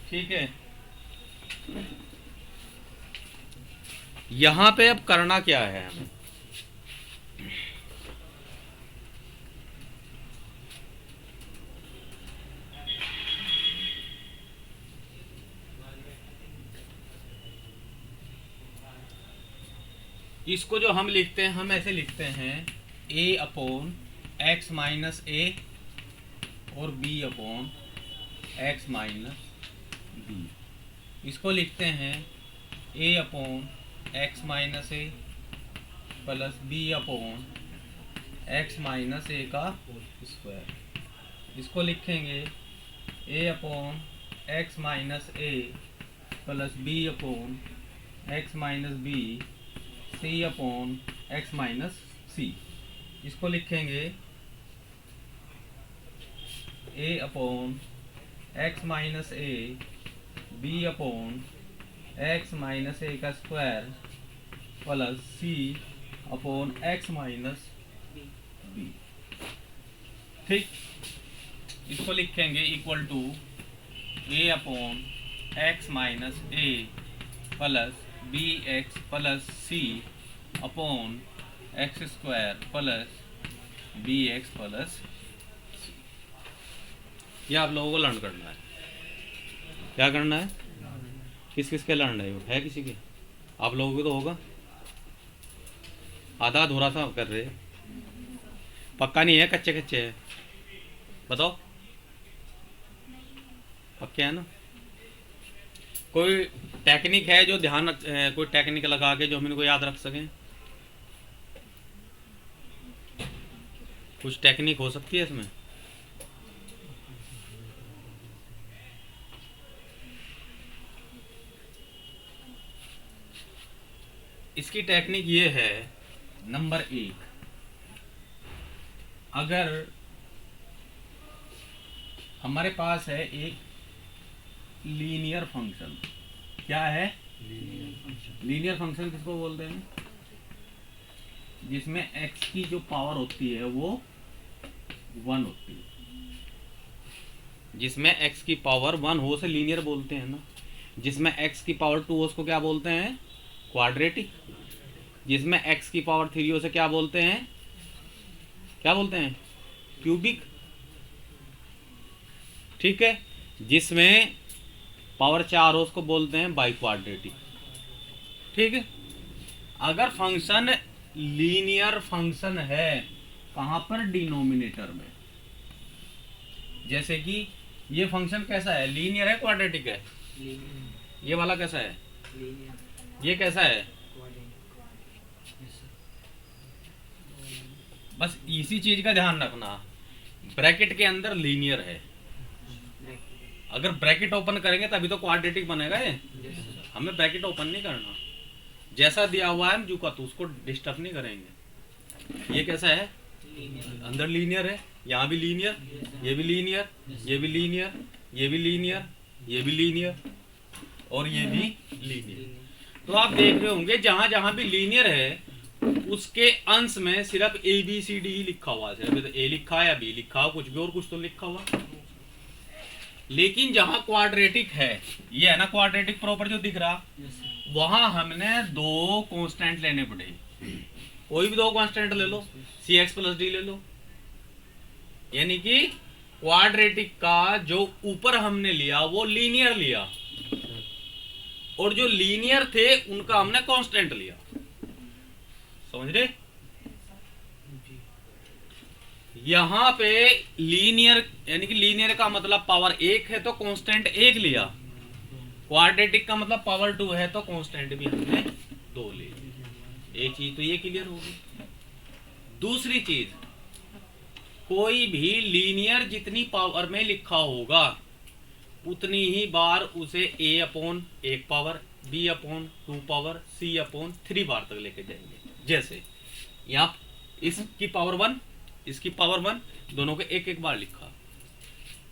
ठीक है, यहाँ पे अब करना क्या है हमें? इसको जो हम लिखते हैं, हम ऐसे लिखते हैं a upon x minus a और b upon x minus b. इसको लिखते हैं a upon x minus a plus b upon x minus a का स्क्वायर। इसको लिखेंगे a upon x minus a plus b upon x minus b c upon x minus c. इसको लिखेंगे a upon x minus a b upon x minus a का square plus c upon x minus b. ठीक, इसको लिखेंगे equal to a upon x minus a plus b x plus c upon x square plus b x plus c. ये आप लोगों को learn करना है। क्या करना है? किस किस के लर्न है किसी के? आप लोगों को तो होगा, आधा अधूरा सा कर रहे। पक्का नहीं है, कच्चे कच्चे है? बताओ, पक्के है ना? कोई टेक्निक है जो ध्यान कोई टेक्निक लगा के जो हम इनको याद रख सकें? कुछ टेक्निक हो सकती है इसमें? इसकी टेक्निक ये है, नंबर 1, अगर हमारे पास है एक लीनियर फंक्शन। क्या है? लीनियर फंक्शन किसको बोलते हैं? जिसमें x की जो पावर होती है वो 1 होती है, जिसमें x की पावर 1 हो उसे लीनियर बोलते हैं ना, जिसमें x की पावर 2 हो उसको क्या बोलते हैं, क्वाड्रेटिक, जिसमें x की पावर 3 हो उसे क्या बोलते हैं, क्यूबिक, ठीक है। जिसमें पावर 4 हो उसको बोलते हैं बाई क्वाड्रेटिक, ठीक है। अगर फंक्शन लीनियर फंक्शन है कहां पर, डिनोमिनेटर में, जैसे कि ये फंक्शन कैसा है, लीनियर है क्वाड्रेटिक है, ये वाला कैसा है, ये कैसा है, बस इसी चीज का ध्यान रखना, ब्रैकेट के अंदर लीनियर है, अगर ब्रैकेट ओपन करेंगे तभी तो क्वाड्रेटिक बनेगा ये, हमें ब्रैकेट ओपन नहीं करना, जैसा दिया हुआ है का तो उसको डिस्टर्ब नहीं करेंगे। ये कैसा है, अंदर लीनियर है, यहाँ भी लीनियर, ये भी लीनियर, ये भी लीनियर, ये भी लीनियर, ये भी लीनियर और ये भी लीनियर। तो आप देख रहे होंगे जहां जहां भी लीनियर है उसके अंश में सिर्फ ए बी सी डी लिखा हुआ है, सिर्फ ए लिखा है या बी लिखा हुआ, कुछ भी और कुछ तो लिखा हुआ। लेकिन जहां क्वाड्रेटिक है, ये है ना क्वाड्रेटिक प्रॉपर जो दिख रहा, वहां हमने 2 कांस्टेंट लेने पड़े, कोई भी 2 कांस्टेंट ले लो, सी एक्स प्लस डी ले लो, यानी कि क्वाड्रेटिक का जो ऊपर हमने लिया वो लीनियर लिया और जो लीनियर थे उनका हमने कांस्टेंट लिया, समझ रहे। यहां पे लीनियर यानी कि लीनियर का मतलब पावर 1 है तो कांस्टेंट 1 लिया, क्वाड्रेटिक का मतलब पावर 2 है तो कांस्टेंट भी हमने 2 ले लिया। एक चीज तो ये क्लियर होगी। दूसरी चीज, कोई भी लीनियर जितनी पावर में लिखा होगा उतनी ही बार उसे a upon 1 power, b upon 2 power, c upon 3 बार तक लेके जाएंगे। जैसे यहाँ इसकी पावर 1, इसकी पावर 1, दोनों को एक एक बार लिखा,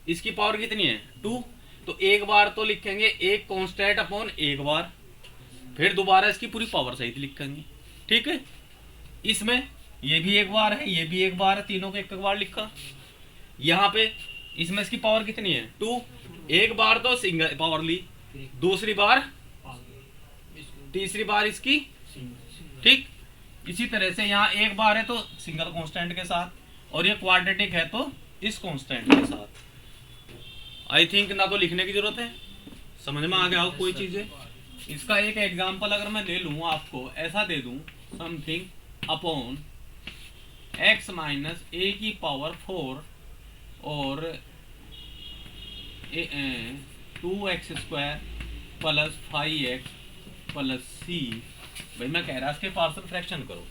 इसकी पावर कितनी है 2, तो एक बार तो लिखेंगे एक कांस्टेंट अपॉन 1 बार, फिर दोबारा इसकी पूरी पावर सहित लिखेंगे, ठीक है। इसमें ये भी 1 बार है, ये भी 1 बार है, तीनों को एक एक बार लिखा। यहाँ पे इसमें इसकी पावर कितनी है 2, एक बार तो सिंगल पावर ली, दूसरी बार, तीसरी बार इसकी, ठीक। इसी तरह से यहाँ 1 बार है तो सिंगल कांस्टेंट के साथ, और ये क्वाड्रेटिक है तो इस कांस्टेंट के साथ। आई थिंक ना तो लिखने की जरूरत है, समझ में आ गया हो कोई चीजें। इसका एक एग्जांपल अगर मैं ले लूँ, आपको ऐसा दे दूं, something upon x minus a की पावर 4 और 2x square plus 5x plus सी, भाई मैं कह रहा इसके पार्शियल फ्रैक्शन करो,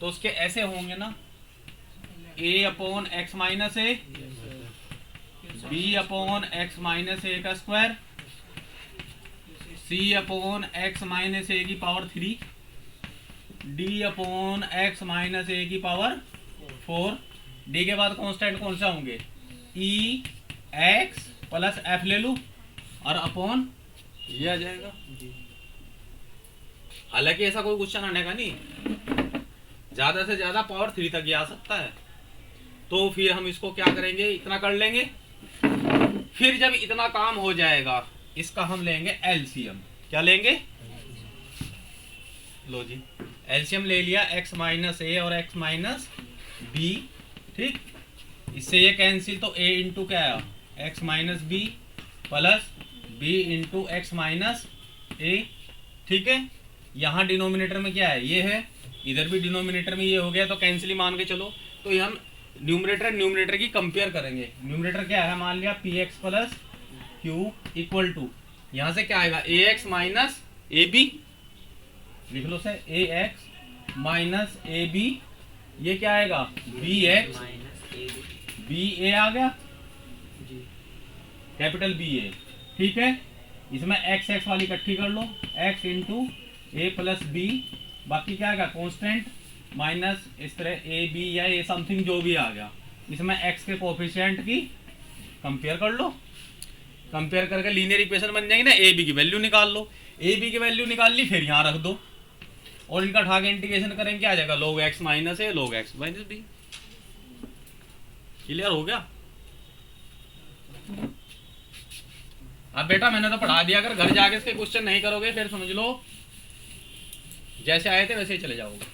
तो उसके ऐसे होंगे ना, a upon x minus a, b upon x minus a का square, c upon x minus a की power 3, d upon x minus a की पावर 4, d के बाद कांस्टेंट कौन सा होंगे, e x प्लस f ले लूं और अपॉन ये आ जाएगा। हालांकि ऐसा कोई क्वेश्चन आने का नहीं, ज्यादा से ज्यादा पावर 3 तक ही आ सकता है, तो फिर हम इसको क्या करेंगे, इतना कर लेंगे। फिर जब इतना काम हो जाएगा इसका हम लेंगे एलसीएम। क्या लेंगे, लो जी एलसीएम ले लिया, x माइनस ए और x माइनस बी, ठीक। इससे ये कैंसिल, तो a इंटू क्या है x minus b plus b into x minus a, ठीक है। यहाँ डिनोमिनेटर में क्या है, ये है, इधर भी डिनोमिनेटर में ये हो गया, तो कैंसिल ही मान के चलो। तो ये हम न्यूमरेटर की कंपेयर करेंगे। न्यूमरेटर क्या है, मान लिया p x plus q equal to, यहाँ से क्या आएगा a x minus a b, लिख लो sir, a x minus a b, ये क्या आएगा बी एक्स बी ए आ गया, कैपिटल बी ए, ठीक है। इसमें एक्स एक्स वाली इकट्ठी कर लो, एक्स इंटू ए प्लस बी, बाकी क्या आएगा कांस्टेंट माइनस इस तरह ए बी या ए समथिंग जो भी आ गया। इसमें एक्स के कोफिशिएंट की कंपेयर कर लो, कंपेयर करके लीनियर इक्वेशन बन जाएगी ना, ए बी की वैल्यू निकाल लो, ए बी की वैल्यू निकाल ली, फिर यहाँ रख दो, और इनका उठा के इंटीग्रेशन करेंगे क्या आ जाएगा, log x minus a log x minus b। Clear हो गया। अब बेटा मैंने तो पढ़ा दिया, अगर घर जाके इसके क्वेश्चन नहीं करोगे फिर समझ लो जैसे आए थे वैसे ही चले जाओगे।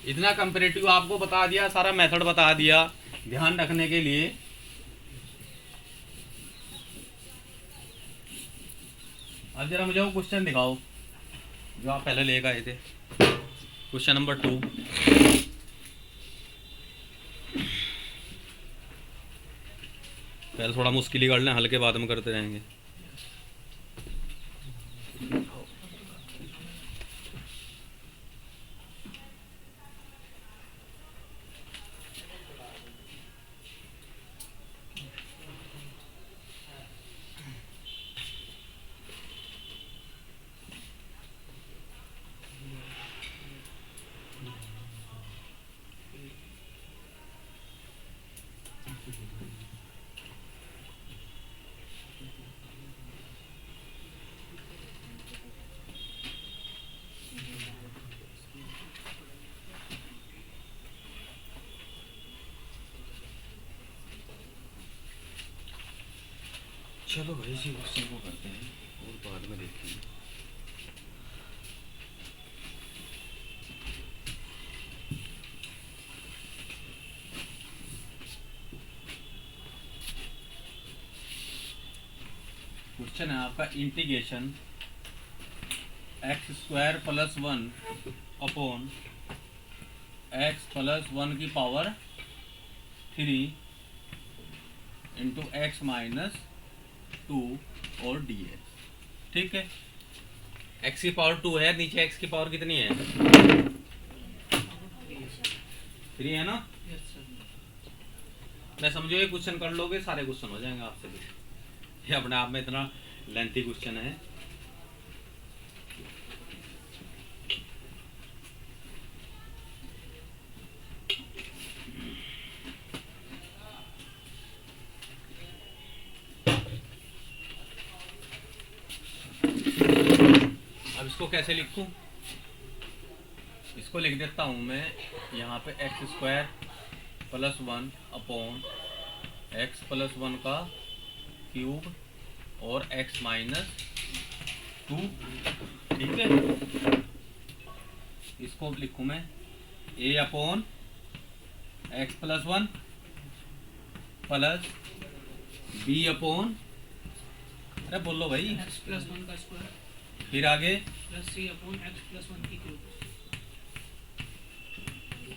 इतना कंपैरेटिव आपको बता दिया, सारा मेथड बता दिया ध्यान रखने के लिए। अब जरा मुझे वो क्वेश्चन दिखाओ जो आप पहले लेकर आए थे, क्वेश्चन नंबर 2। पहले थोड़ा मुश्किल ही कर लें, हल्के बाद में करते रहेंगे। चलो भाई इसी क्वेश्चन को करते हैं और बाद में देखेंगे। क्वेश्चन है आपका इंटीग्रेशन x² + 1 अपॉन x + 1 की पावर 3 इंटू x माइनस 2 और dx। ठीक है, x की पावर 2 है, नीचे x की पावर कितनी है 3 है ना। Yes sir. मैं समझो ये क्वेश्चन कर लोगे सारे क्वेश्चन हो जाएंगे आपसे भी, ये अपने आप में इतना लेंथी क्वेश्चन है। अब इसको कैसे लिखूं, इसको लिख देता हूं मैं यहाँ पे x² + 1 अपॉन x + 1 का क्यूब और x माइनस 2। ठीक है, इसको लिखूं मैं a upon x + 1 plus b upon, अरे बोलो भाई, x + 1 का स्क्वायर फिर आगे प्लस c अपॉन x + 1 की cube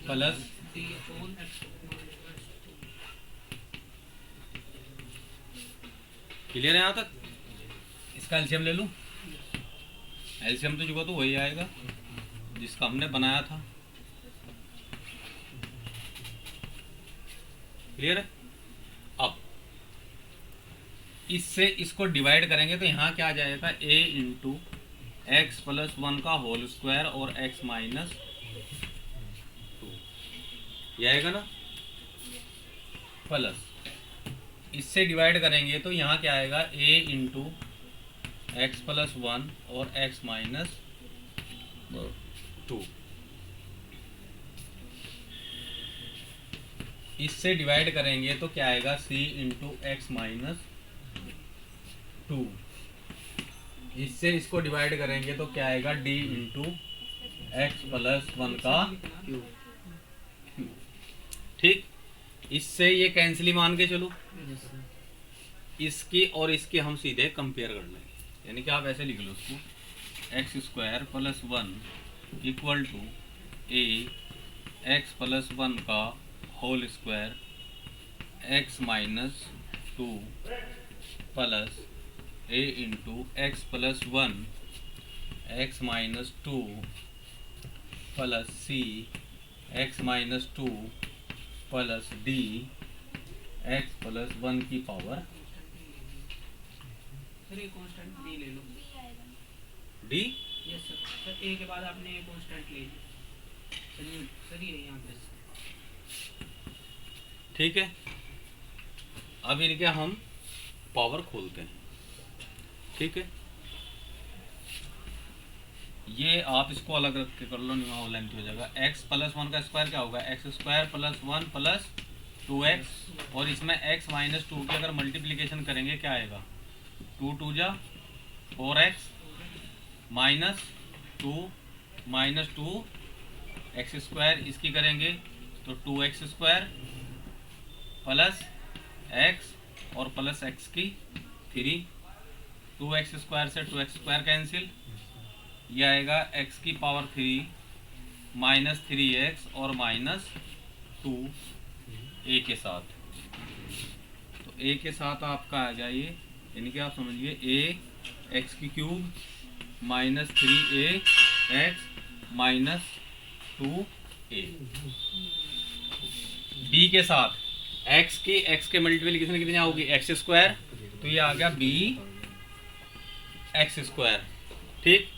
plus d upon x minus 2। Clear है यहाँ तक। इसका एलसीएम ले लूं, एलसीएम तो जो तो वही आएगा जिसका हमने बनाया था। क्लियर है। अब इससे इसको डिवाइड करेंगे तो यहाँ क्या आ जाएगा a इंटू x + 1 का होल स्क्वायर और x माइनस 2, ये आएगा ना। प्लस इससे डिवाइड करेंगे तो यहाँ क्या आएगा a इंटू x + 1 और x माइनस 2। इससे डिवाइड करेंगे तो क्या आएगा c इंटू x माइनस 2। इससे इसको डिवाइड करेंगे तो क्या आएगा d इंटू x + 1 का क्यूब। ठीक, इससे ये कैंसिल ही मान के चलो, इसकी और इसकी हम सीधे कंपेयर कर लेंगे, यानी कि आप ऐसे लिख लो उसको x² + 1 equal to a x + 1 का whole square x minus 2 plus a into x + 1 x minus 2 plus c x minus 2 plus d x + 1 की पावर सर ये कांस्टेंट d ले लो। B आएगा। d। Yes sir. Sir a के बाद आपने ये कांस्टेंट ले ली। सर ये यहाँ पे। ठीक है, अब इनके हम पावर खोलते हैं। ठीक है, ये आप इसको अलग रख के कर लो, नहीं वहाँ लेंथ हो जाएगा। x प्लस 1 का स्क्वायर क्या होगा, x square plus 1 plus 2x, और इसमें x माइनस 2 की अगर मल्टीप्लिकेशन करेंगे क्या आएगा, 2 2 जा 4x minus 2 minus 2 x square, इसकी करेंगे तो 2x स्क्वायर प्लस x और प्लस x की 3, 2x स्क्वायर से 2x स्क्वायर कैंसिल, यह आएगा x की पावर 3 माइनस 3x और माइनस 2 a के साथ। तो a के साथ आपका आ गया ये, यानी कि आप समझिए a x की cube minus 3a x minus 2a। b के साथ x के मल्टीप्लिकेशन कितनी होगी, एक्स स्क्वायर, तो ये आ गया b एक्स स्क्वायर, ठीक,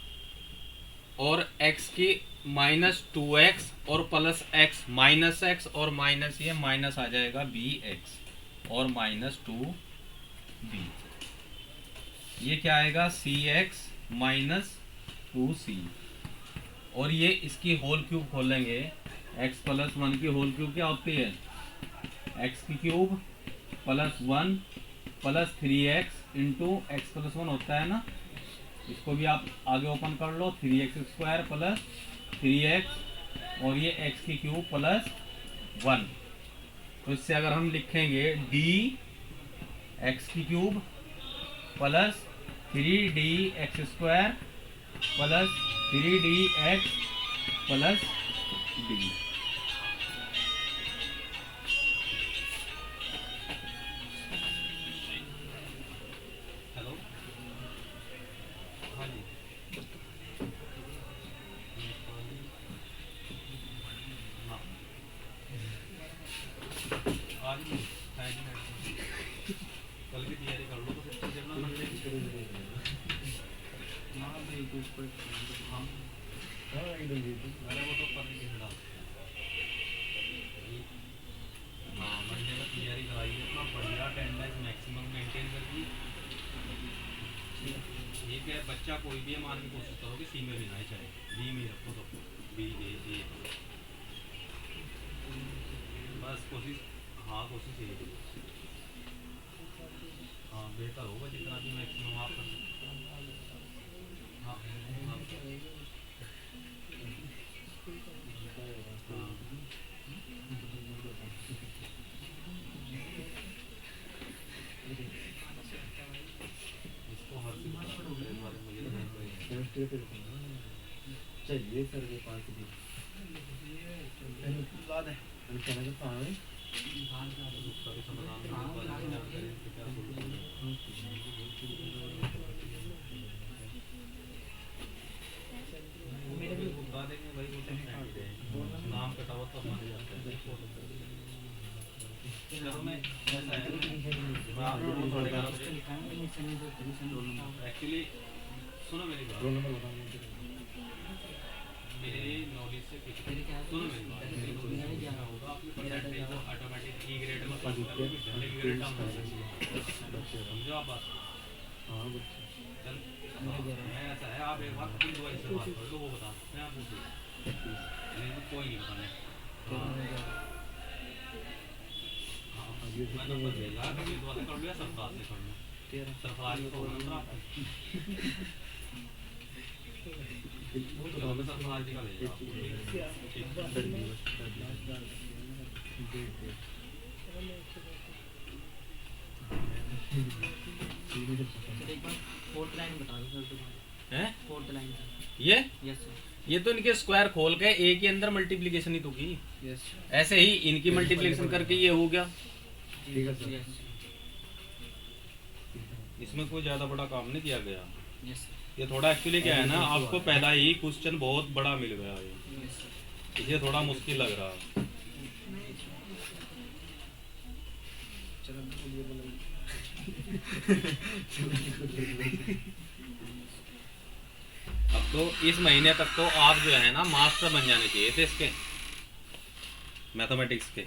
और x की माइनस 2x और प्लस x माइनस x और माइनस ये माइनस आ जाएगा bx और माइनस 2b, ये क्या आएगा cx माइनस 2c, और ये इसकी होल क्यूब खोलेंगे, x प्लस 1 की होल क्यूब क्या होती है, x की cube plus 1 plus 3x into x plus 1 होता है ना, इसको भी आप आगे ओपन कर लो, 3x स्क्वायर प्लस 3x और ये x की क्यूब प्लस 1, तो इससे अगर हम लिखेंगे d x की cube plus 3d x square plus 3d x plus d। कल की तैयारी कर लो तो फिर चलना हाँ अरे वो तो करने की खड़ा हाँ मंडे का तैयारी कराइए अपना बढ़िया, अटेंडेंस मैक्सिमम मेंटेन करके। ठीक है, बच्चा कोई भी है मान की कोशिश करो कि सी में भी ना है, चाहे बी में रखो तो बी ए बस कोशिश, हाँ कोशिश यही करो, हाँ बेहतर होगा जितना भी मैक्सिमम आप कर सकते हैं। हाँ हाँ इसको हर चाहिए सर के 5 दिन बाद है कहना तो कहाँ है उसका भी समाधान क्या बता देंगे भाई, वो नाम कटा हुआ तो हमारे जाते हैं शहरों में ऐसा है एक्चुअली। सुनो मेरी बात, मेरे नॉलेज से सुनो मेरी बात, होगा आपकी परसेंटेज को ऑटोमेटिक ई ग्रेड में ग्रेड समझो आप बात। हाँ चल ऐसा है, आप एक बार खुद दो ऐसे बात कर लो, वो बता सकते हैं आप, कोई नहीं बताने। मैं तो बचेगा कभी दुआ से कर लो या सरकार से कर लो, सरकारी को सरकार जी का ले फोर्थ लाइन बता दो सर तुम्हारे, हैं फोर्थ लाइन ये यस सर, ये तो इनके स्क्वायर खोल के ए के अंदर मल्टीप्लिकेशन ही तो की, यस ऐसे ही इनकी मल्टीप्लिकेशन करके ये हो गया, ठीक है सर। यस इसमें कोई ज्यादा बड़ा काम नहीं किया गया। यस ये थोड़ा एक्चुअली क्या है ना, आपको पहला ही क्वेश्चन बहुत बड़ा मिल गया है, यस ये थोड़ा मुश्किल लग रहा है। अब तो इस महीने तक तो आप जो है ना मास्टर बन जाने चाहिए थे इसके मैथमेटिक्स के,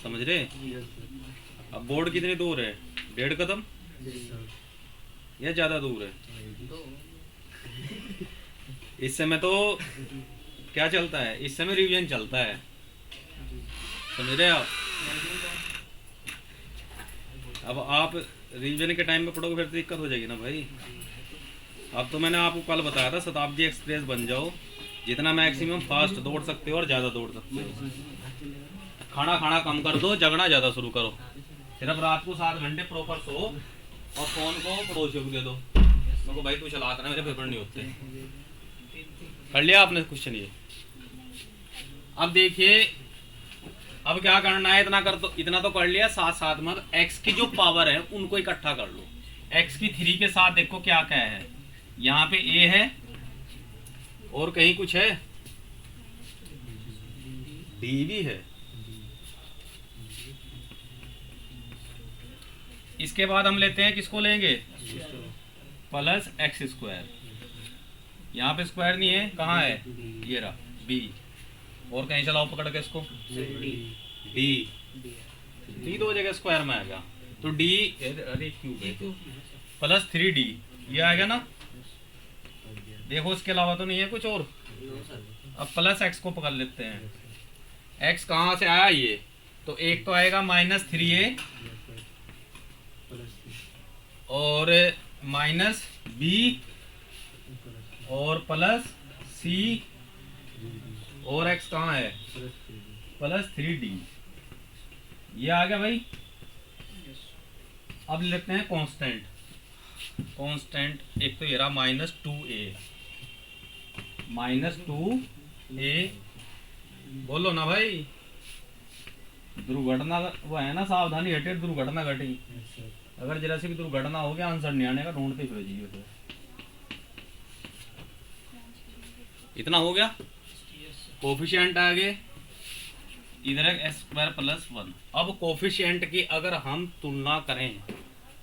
समझ रहे। अब बोर्ड कितनी दूर है, 1.5 कदम, या ज़्यादा दूर है? दो इस समय तो क्या चलता है, इस समय रिवीजन चलता है, समझ रहे आप? अब आप रिवीजन के टाइम पे पढ़ोगे फिर तो दिक्कत हो जाएगी ना भाई। अब तो मैंने आपको कल बताया था शताब्दी एक्सप्रेस बन जाओ, जितना मैक्सिमम फास्ट दौड़ सकते हो और ज़्यादा दौड़ सकते हो। खाना खाना कम कर दो, जगना ज़्यादा शुरू करो, सिर्फ रात को 7 घंटे प्रॉपर सो और फ़ोन को पड़ोसियों को दे दो, मेरे को भाई तू चलाता ना, मेरे पेपर नहीं होते। कर लिया आपने क्वेश्चन ये? अब देखिए अब क्या करना है, इतना कर दो, इतना तो कर लिया, साथ साथ में x की जो पावर है उनको इकट्ठा कर लो। x की 3 के साथ देखो क्या क्या है, यहाँ पे a है और कहीं कुछ है, d भी है। इसके बाद हम लेते हैं, किसको लेंगे, प्लस एक्स स्क्वायर, यहाँ पे स्क्वायर नहीं है, कहाँ है, ये रहा b, और कहीं चलाओ पकड़ के इसको, डी दो जगह स्क्वायर में आएगा तो डी, अरे क्यूब है, प्लस 3d ये आएगा ना, देखो इसके अलावा तो नहीं है कुछ और। अब प्लस एक्स को पकड़ लेते हैं, एक्स कहाँ से आया ये, तो एक तो आएगा -3a और माइनस b और प्लस c और x कहाँ है, प्लस 3d, ये आ गया भाई। अब लेते हैं कांस्टेंट, कांस्टेंट एक तो ये रहा -2a, बोलो ना भाई, दुर्घटना वो है ना, सावधानी हटे दुर्घटना घटी, अगर जरा सी भी दुर्घटना हो गया आंसर नहीं आने का, ढूंढते फिर जाइए फिर। इतना हो गया, कोफिशिएंट आ गए, इधर है x² + 1। अब कोफिशिएंट की अगर हम तुलना करें,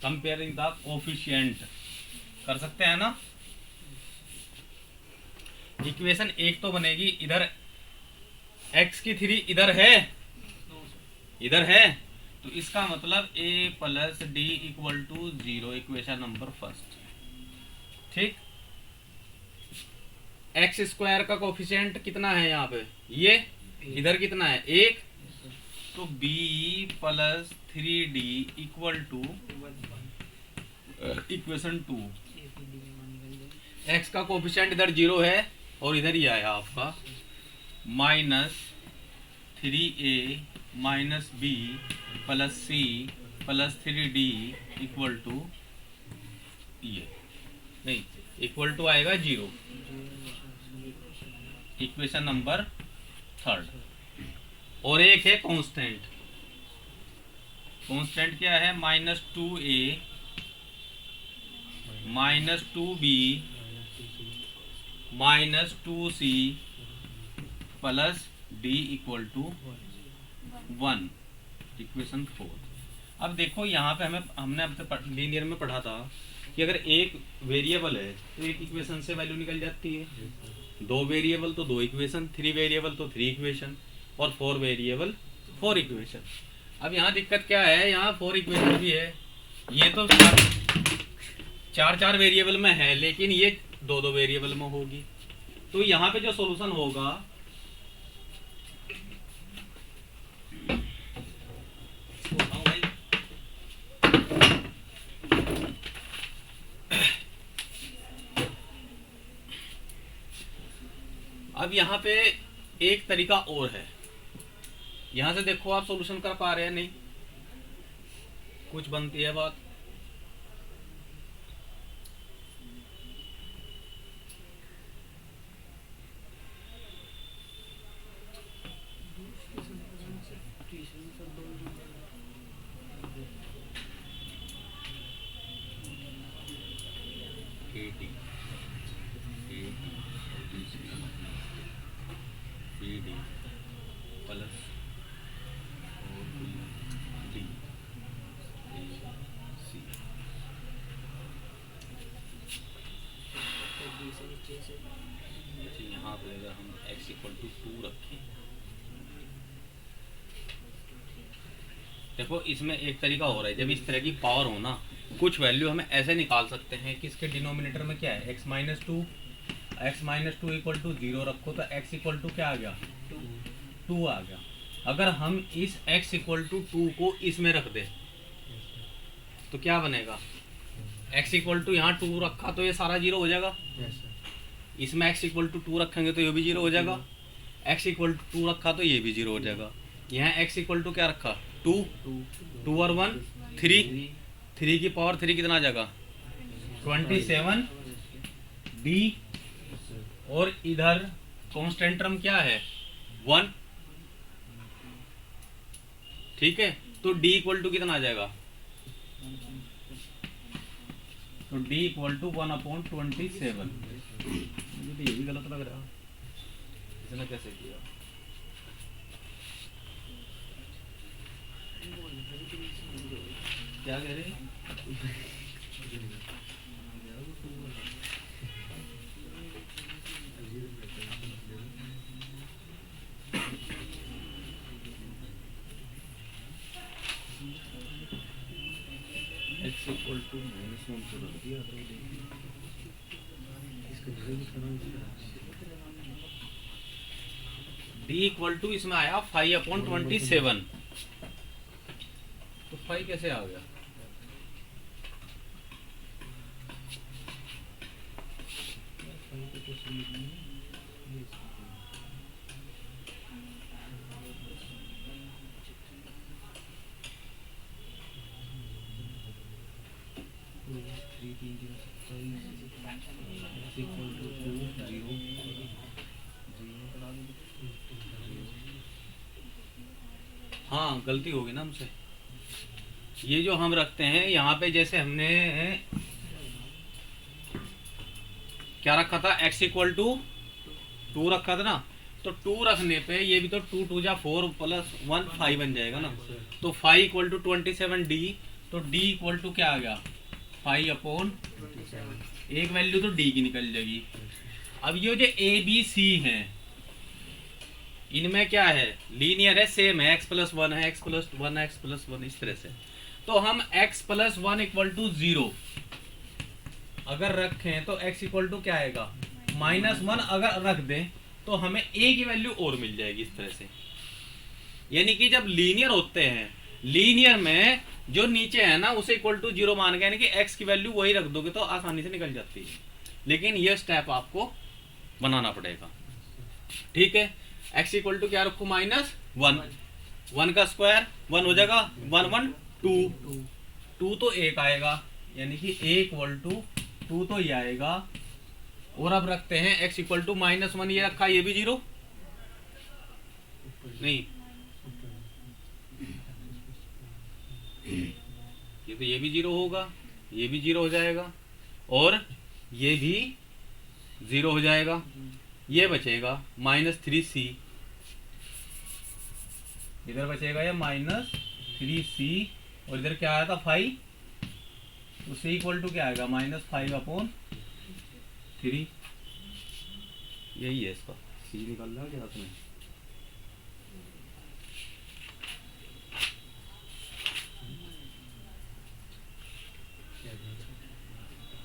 कंपेयरिंग द कोफिशिएंट कर सकते हैं ना, इक्वेशन एक तो बनेगी, इधर x की 3 इधर है, इधर है, तो इसका मतलब a + d = 0, equation number first. ठीक, x² का कोफिशिएंट कितना है यहाँ पे, ये इधर कितना है 1, तो b + 3d = इक्वेशन 2। x का कोफिशिएंट इधर 0 है और इधर ही आया आपका -3a - b + c + 3d = ये नहीं, इक्वल टू आएगा 0, इक्वेशन नंबर थर्ड। और एक है कांस्टेंट, कांस्टेंट क्या है, -2a - 2b - 2c + d = 1, equation 4। अब देखो यहाँ पे हमने अब तक लीनियर में पढ़ा था कि अगर एक वेरिएबल है तो एक इक्वेशन से वैल्यू निकल जाती है, 2 वेरिएबल तो 2 इक्वेशन, 3 वेरिएबल तो 3 इक्वेशन, और 4 वेरिएबल 4 इक्वेशन। अब यहाँ दिक्कत क्या है, यहाँ 4 इक्वेशन भी है, ये तो 4 वेरिएबल में है, लेकिन ये 2 वेरिएबल में होगी। तो यहाँ पे जो सॉल्यूशन होगा, अब यहाँ पे एक तरीका और है, यहाँ से देखो आप सॉल्यूशन कर पा रहे हैं नहीं, कुछ बनती है बात। यहाँ पे अगर हम x = 2 रखें, देखो इसमें एक तरीका हो रहा है, जब इस तरह की पावर हो ना, कुछ वैल्यू हमें ऐसे निकाल सकते हैं कि इसके डिनोमिनेटर में क्या है, x minus two equal to 0 रखो तो x इक्वल टू क्या आ गया, 2 आ गया। अगर हम इस x इक्वल टू 2 को इसमें रख दे तो क्या बनेगा, x इक्वल टू यहाँ 2 रखा तो ये सारा 0 हो जाएगा, यस सर। इसमें x इक्वल टू 2 रखेंगे तो ये भी 0 हो जाएगा, x इक्वल टू 2 रखा तो ये भी 0 हो जाएगा। यहाँ x इक्वल टू क्या रखा, 2 और 1 3 की पावर 3 कितना आ जाएगा, 27 d, और इधर कांस्टेंट टर्म क्या है, 1। ठीक है, तो d इक्वल टू कितना आ जाएगा, तो d इक्वल टू 1/27। मुझे तो ये भी गलत लग रहा है, इसने कैसे किया। क्या कह रहे हैं? x इक्वल टू -1 को रख दिया तो इसका रिजल्ट करना d इक्वल टू इसमें आया 5/27, तो 5 कैसे आ गया, हाँ गलती होगी ना हमसे। ये जो हम रखते हैं यहाँ पे, जैसे हमने क्या रखा था, x इक्वल टू 2 रखा था ना, तो 2 रखने पे ये भी तो 2 2 जा 4 प्लस 1 5 बन जाएगा ना, तो 5 इक्वल टू 27d, तो d इक्वल टू क्या आ गया, 5/, एक वैल्यू तो d की निकल जाएगी। अब ये जो a b c हैं, इनमें क्या है, लीनियर है, सेम है, x प्लस 1 है, x प्लस 1 है, x प्लस 1 इस तरह से। तो हम x प्लस 1 इक्वल टू 0 अगर रखें तो x इक्वल टू क्या आएगा, -1 अगर रख दें तो हमें a की वैल्यू और मिल जाएगी इस तरह से। यानी कि जब लीनियर होते हैं, लीनियर में जो नीचे है ना उसे इक्वल टू 0 मान के, यानी कि x की वैल्यू वही रख दोगे तो आसानी से निकल जाती है, लेकिन ये स्टेप आपको बनाना पड़ेगा। ठीक है, x इक्वल टू क्या रखो, -1, 1 का स्क्वायर 1 हो जाएगा, 1 1 2 तो 1 आएगा, यानी कि a इक्वल टू 2 तो ये आएगा। और अब रखते हैं x इक्वल टू -1, ये रखा, ये भी 0 नहीं, ये तो ये भी 0 होगा, ये भी 0 हो जाएगा, और ये भी 0 हो जाएगा। ये बचेगा -3c, इधर बचेगा ये -3c, और इधर क्या आया था 5, तो c इक्वल टू क्या आएगा, -5/3। यही है इसका, c निकाल रहा क्या आपने,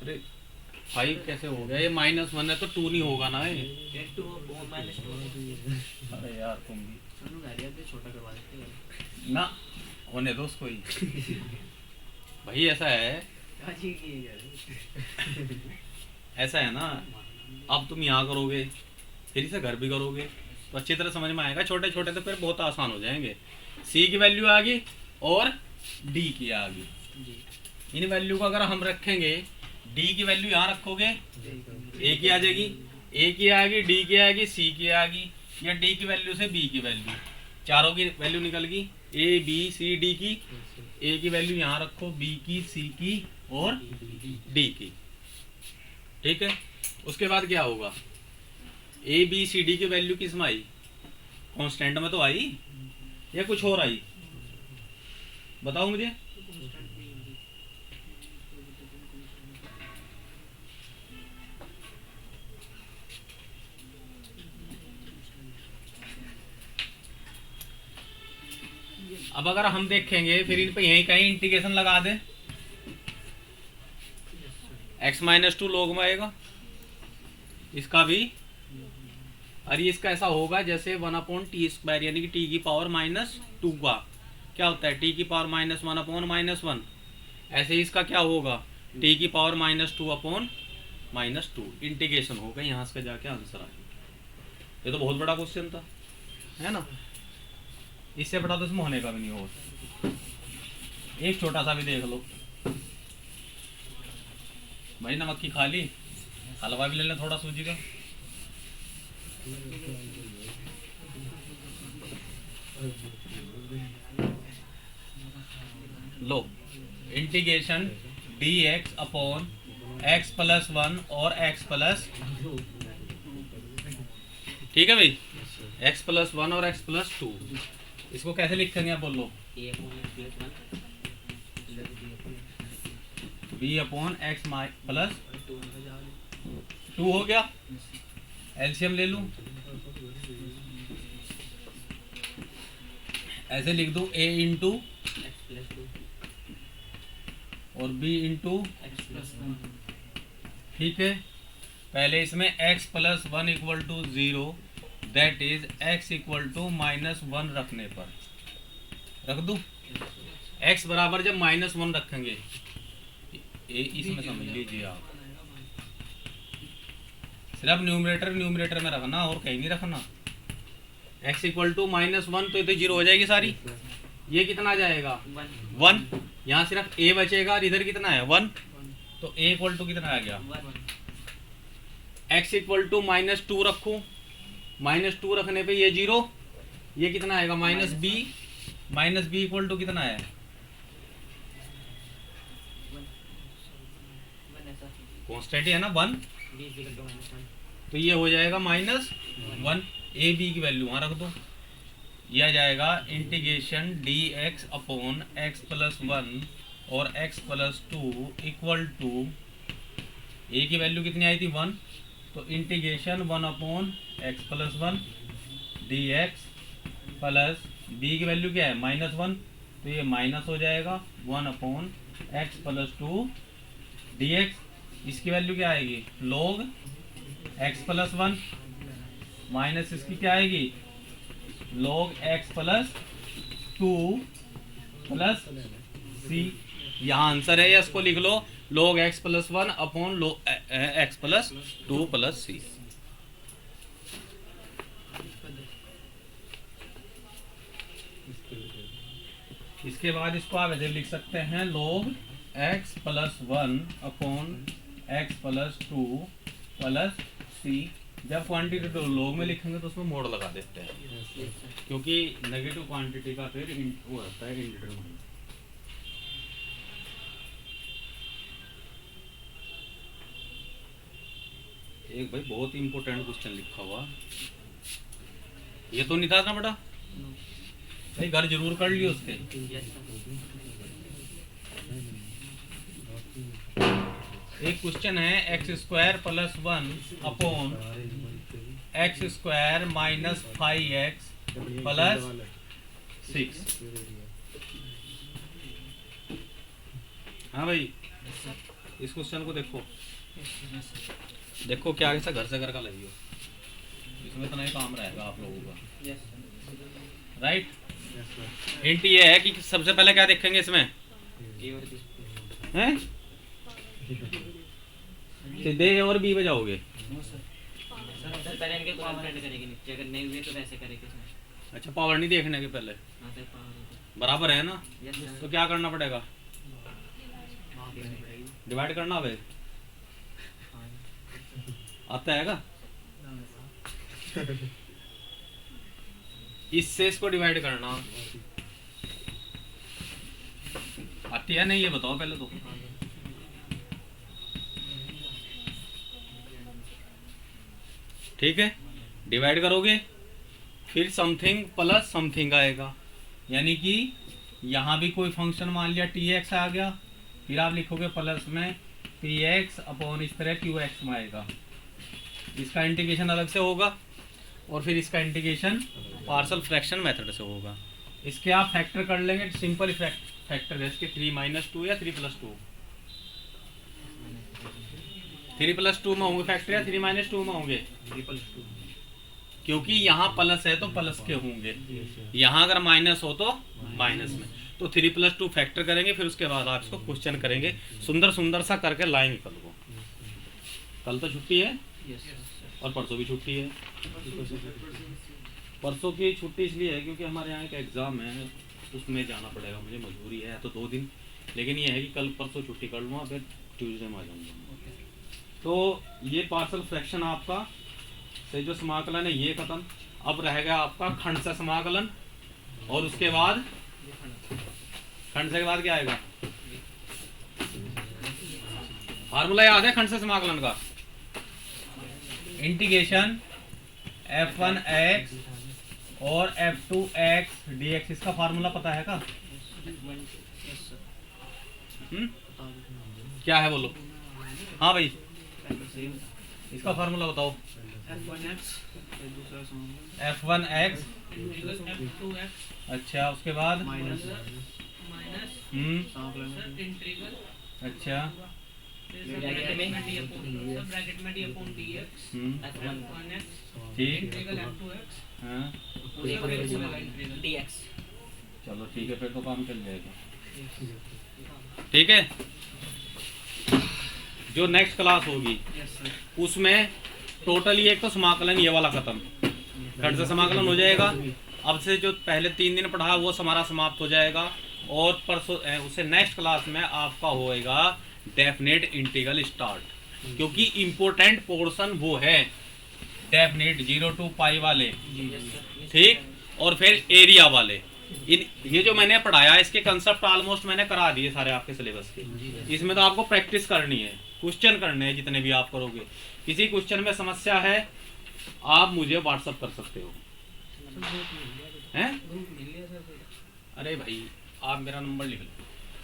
अरे 5 कैसे हो गया, ये -1 है तो 2 नहीं होगा ना ये। अरे यार तुम भी छोटा करवा देते हैं ना, होने दो उसको ही। भाई ऐसा है, ऐसा है ना, अब तुम यहाँ करोगे फिर इसे घर भी करोगे तो अच्छी तरह समझ में आएगा। छोटे छोटे तो फिर बहुत आसान हो जाएंगे। c की वैल्यू आ गई और d की आ गई, इन वैल्यू को अगर हम रखेंगे, d की वैल्यू यहाँ रखोगे a की आ जाएगी, a की आ गई, d की आ गई, c की आ गई, या d की वैल्यू से b की वैल्यू, चारों की वैल्यू निकल गई, a b c d की, a की वैल्यू यहाँ रखो, b की, c की और d की। ठीक है, उसके बाद क्या होगा, a b c d की वैल्यू किस में आई, कांस्टेंट में तो आई या कुछ और आई, बताओ मुझे। अब अगर हम देखेंगे फिर इन पे यहीं कहीं इंटीग्रेशन लगा दे, x माइनस 2 log में आएगा इसका भी, और ये इसका ऐसा होगा जैसे 1/t² यानी कि t की पावर -2 का क्या होता है, t की पावर -1/-1, ऐसे ही इसका क्या होगा, t की पावर -2/-2 इंटीग्रेशन होगा, यहाँ से जाके आंसर आएगा। ये तो बहुत बड़ा क्वेश्चन था, है ना, इससे बड़ा तो इसमें होने का भी नहीं होगा। एक छोटा सा भी देख लो भाई, नमक की खा ली, हलवा भी ले लें थोड़ा सूजी का। लो इंटीग्रेशन dx/x+1 और x+, ठीक है भाई, x+1 और x+2, इसको कैसे लिखेंगे आप बोलो, b/x+2 हो गया, एलसीएम ले लूं, ऐसे लिख दूं a इंटू और b इंटू, ठीक है। पहले इसमें x+1 = 0, दैट इज x = -1 रखने पर, रख दूं, x बराबर जब -1 रखेंगे, इसमें समझ लीजिए आप, सिर्फ न्यूमरेटर में रखना और कहीं नहीं रखना। x = -1 तो इधर 0 हो जाएगी सारी, ये कितना आ जाएगा 1, यहाँ सिर्फ a बचेगा और इधर कितना है 1, तो a = कितना आ गया, x = -2 रखूं, -2 रखने पे ये 0, ये कितना आएगा -b = कितना है, कांस्टेंट है ना 1, तो ये हो जाएगा -1, a b की वैल्यू वहाँ रख दो, ये आ जाएगा इंटीग्रेशन dx/x+1 और x+2 = a की वैल्यू कितनी आई थी 1, तो integration 1/x+1 dx plus b की वैल्यू क्या है -1, तो ये माइनस हो जाएगा 1/x+2 dx, इसकी वैल्यू क्या आएगी log x+1 माइनस इसकी क्या आएगी log x+2 प्लस c, यहाँ आंसर है, या इसको लिख लो log x+1 upon x+2 plus c। इसके बाद इसको आप ऐसे लिख सकते हैं log x+1 upon x+2 plus c। जब क्वांटिटी तो log में लिखेंगे तो उसमें मोड़ लगा देते हैं, क्योंकि नेगेटिव क्वांटिटी का फिर वो होता है इंडिटरमिनेट। एक भाई बहुत इंपॉर्टेंट क्वेश्चन लिखा हुआ, ये तो नहीं था ना बेटा भाई, घर जरूर कर लियो उसके। एक क्वेश्चन है x² + 1 अपॉन x² - 5x + 6। हाँ भाई, इस क्वेश्चन को देखो क्या ऐसा घर से घर का लगी हो, इसमें इतना ही काम रहेगा आप लोगों का, राइट। हिंट ये है कि सबसे पहले क्या देखेंगे इसमें हैं, सीधे A और B बजाओगे, पहले इनके कॉम्प्लीमेंट करेंगे नीचे, अगर नहीं हुए तो वैसे करेंगे। अच्छा पावर नहीं देखने के पहले, बराबर है ना, तो क्या करना पड़ेगा, डिवाइड करना होगा, आता है का इससे इसको डिवाइड करना आती है नहीं, ये बताओ पहले तो। ठीक है, डिवाइड करोगे फिर समथिंग प्लस समथिंग आएगा, यानी कि यहाँ भी कोई फंक्शन मान लिया tx आ गया, फिर आप लिखोगे प्लस में px अपॉन इस तरह qx में आएगा, इसका इंटीग्रेशन अलग से होगा और फिर इसका इंटीग्रेशन पार्शियल फ्रैक्शन मेथड से होगा। इसके आप फैक्टर कर लेंगे, सिंपल फैक्टर है इसके 3 - 2 या 3 + 2। 3 + 2 में होंगे फैक्टर या 3 - 2 में होंगे? 3+2 क्योंकि यहाँ प्लस है तो प्लस के होंगे, यहाँ अगर माइनस हो तो माइनस में। तो 3 + 2 फैक्टर करेंगे, फिर उसके बाद आप इसको क्वेश्चन करेंगे, सुंदर सुंदर सा करके लाएंगे कल को। कल तो छुट्टी है और परसों भी छुट्टी है। परसों की छुट्टी इसलिए है क्योंकि हमारे यहाँ एक एग्ज़ाम है, उसमें जाना पड़ेगा मुझे, मजबूरी है तो 2 दिन, लेकिन ये है कि कल परसों छुट्टी कर लूँगा, फिर ट्यूसडे में आ जाऊँगा। तो ये पार्सल फ्रैक्शन आपका से जो समाकलन है ये खत्म। अब रहेगा आपका खंड से समाकलन, और उसके बाद खंड से के बाद क्या आएगा? फार्मूला याद है खंड से समाकलन का? इंटीग्रेशन f1x और f2x dx, इसका फार्मूला पता है का? क्या है बोलो? हाँ भाई, इसका फार्मूला बताओ। f1x दूसरा सॉन्ग f1x, f2x अच्छा उसके बाद माइनस इंटीग्रल, अच्छा ब्रैकेट में d अपॉन dx f1x ठीक, इंटीग्रल f2x हाँ dx। चलो ठीक है, फिर तो काम चल जाएगा। ठीक है, जो नेक्स्ट क्लास होगी उसमें टोटली एक तो समाकलन ये वाला खत्म, खंड से समाकलन हो जाएगा। अब से जो पहले 3 दिन पढ़ा वो हमारा समाप्त हो जाएगा, और परसों उससे नेक्स्ट क्लास में आपका होएगा डेफिनेट इंटीग्रल स्टार्ट, क्योंकि इम्पोर्टेंट पोर्शन वो है डेफिनेट 0 to पाई वाले, ठीक, और फिर एरिया वाले। ये जो मैंने पढ़ाया इसके कंसेप्ट ऑलमोस्ट मैंने करा दिए सारे आपके सिलेबस के। इसमें तो आपको प्रैक्टिस करनी है, क्वेश्चन करने हैं जितने भी आप करोगे। किसी क्वेश्चन में समस्या है आप मुझे व्हाट्सअप कर सकते हो, हैं? अरे भाई आप मेरा नंबर लिख लो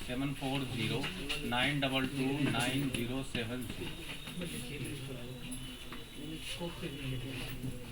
7409229073।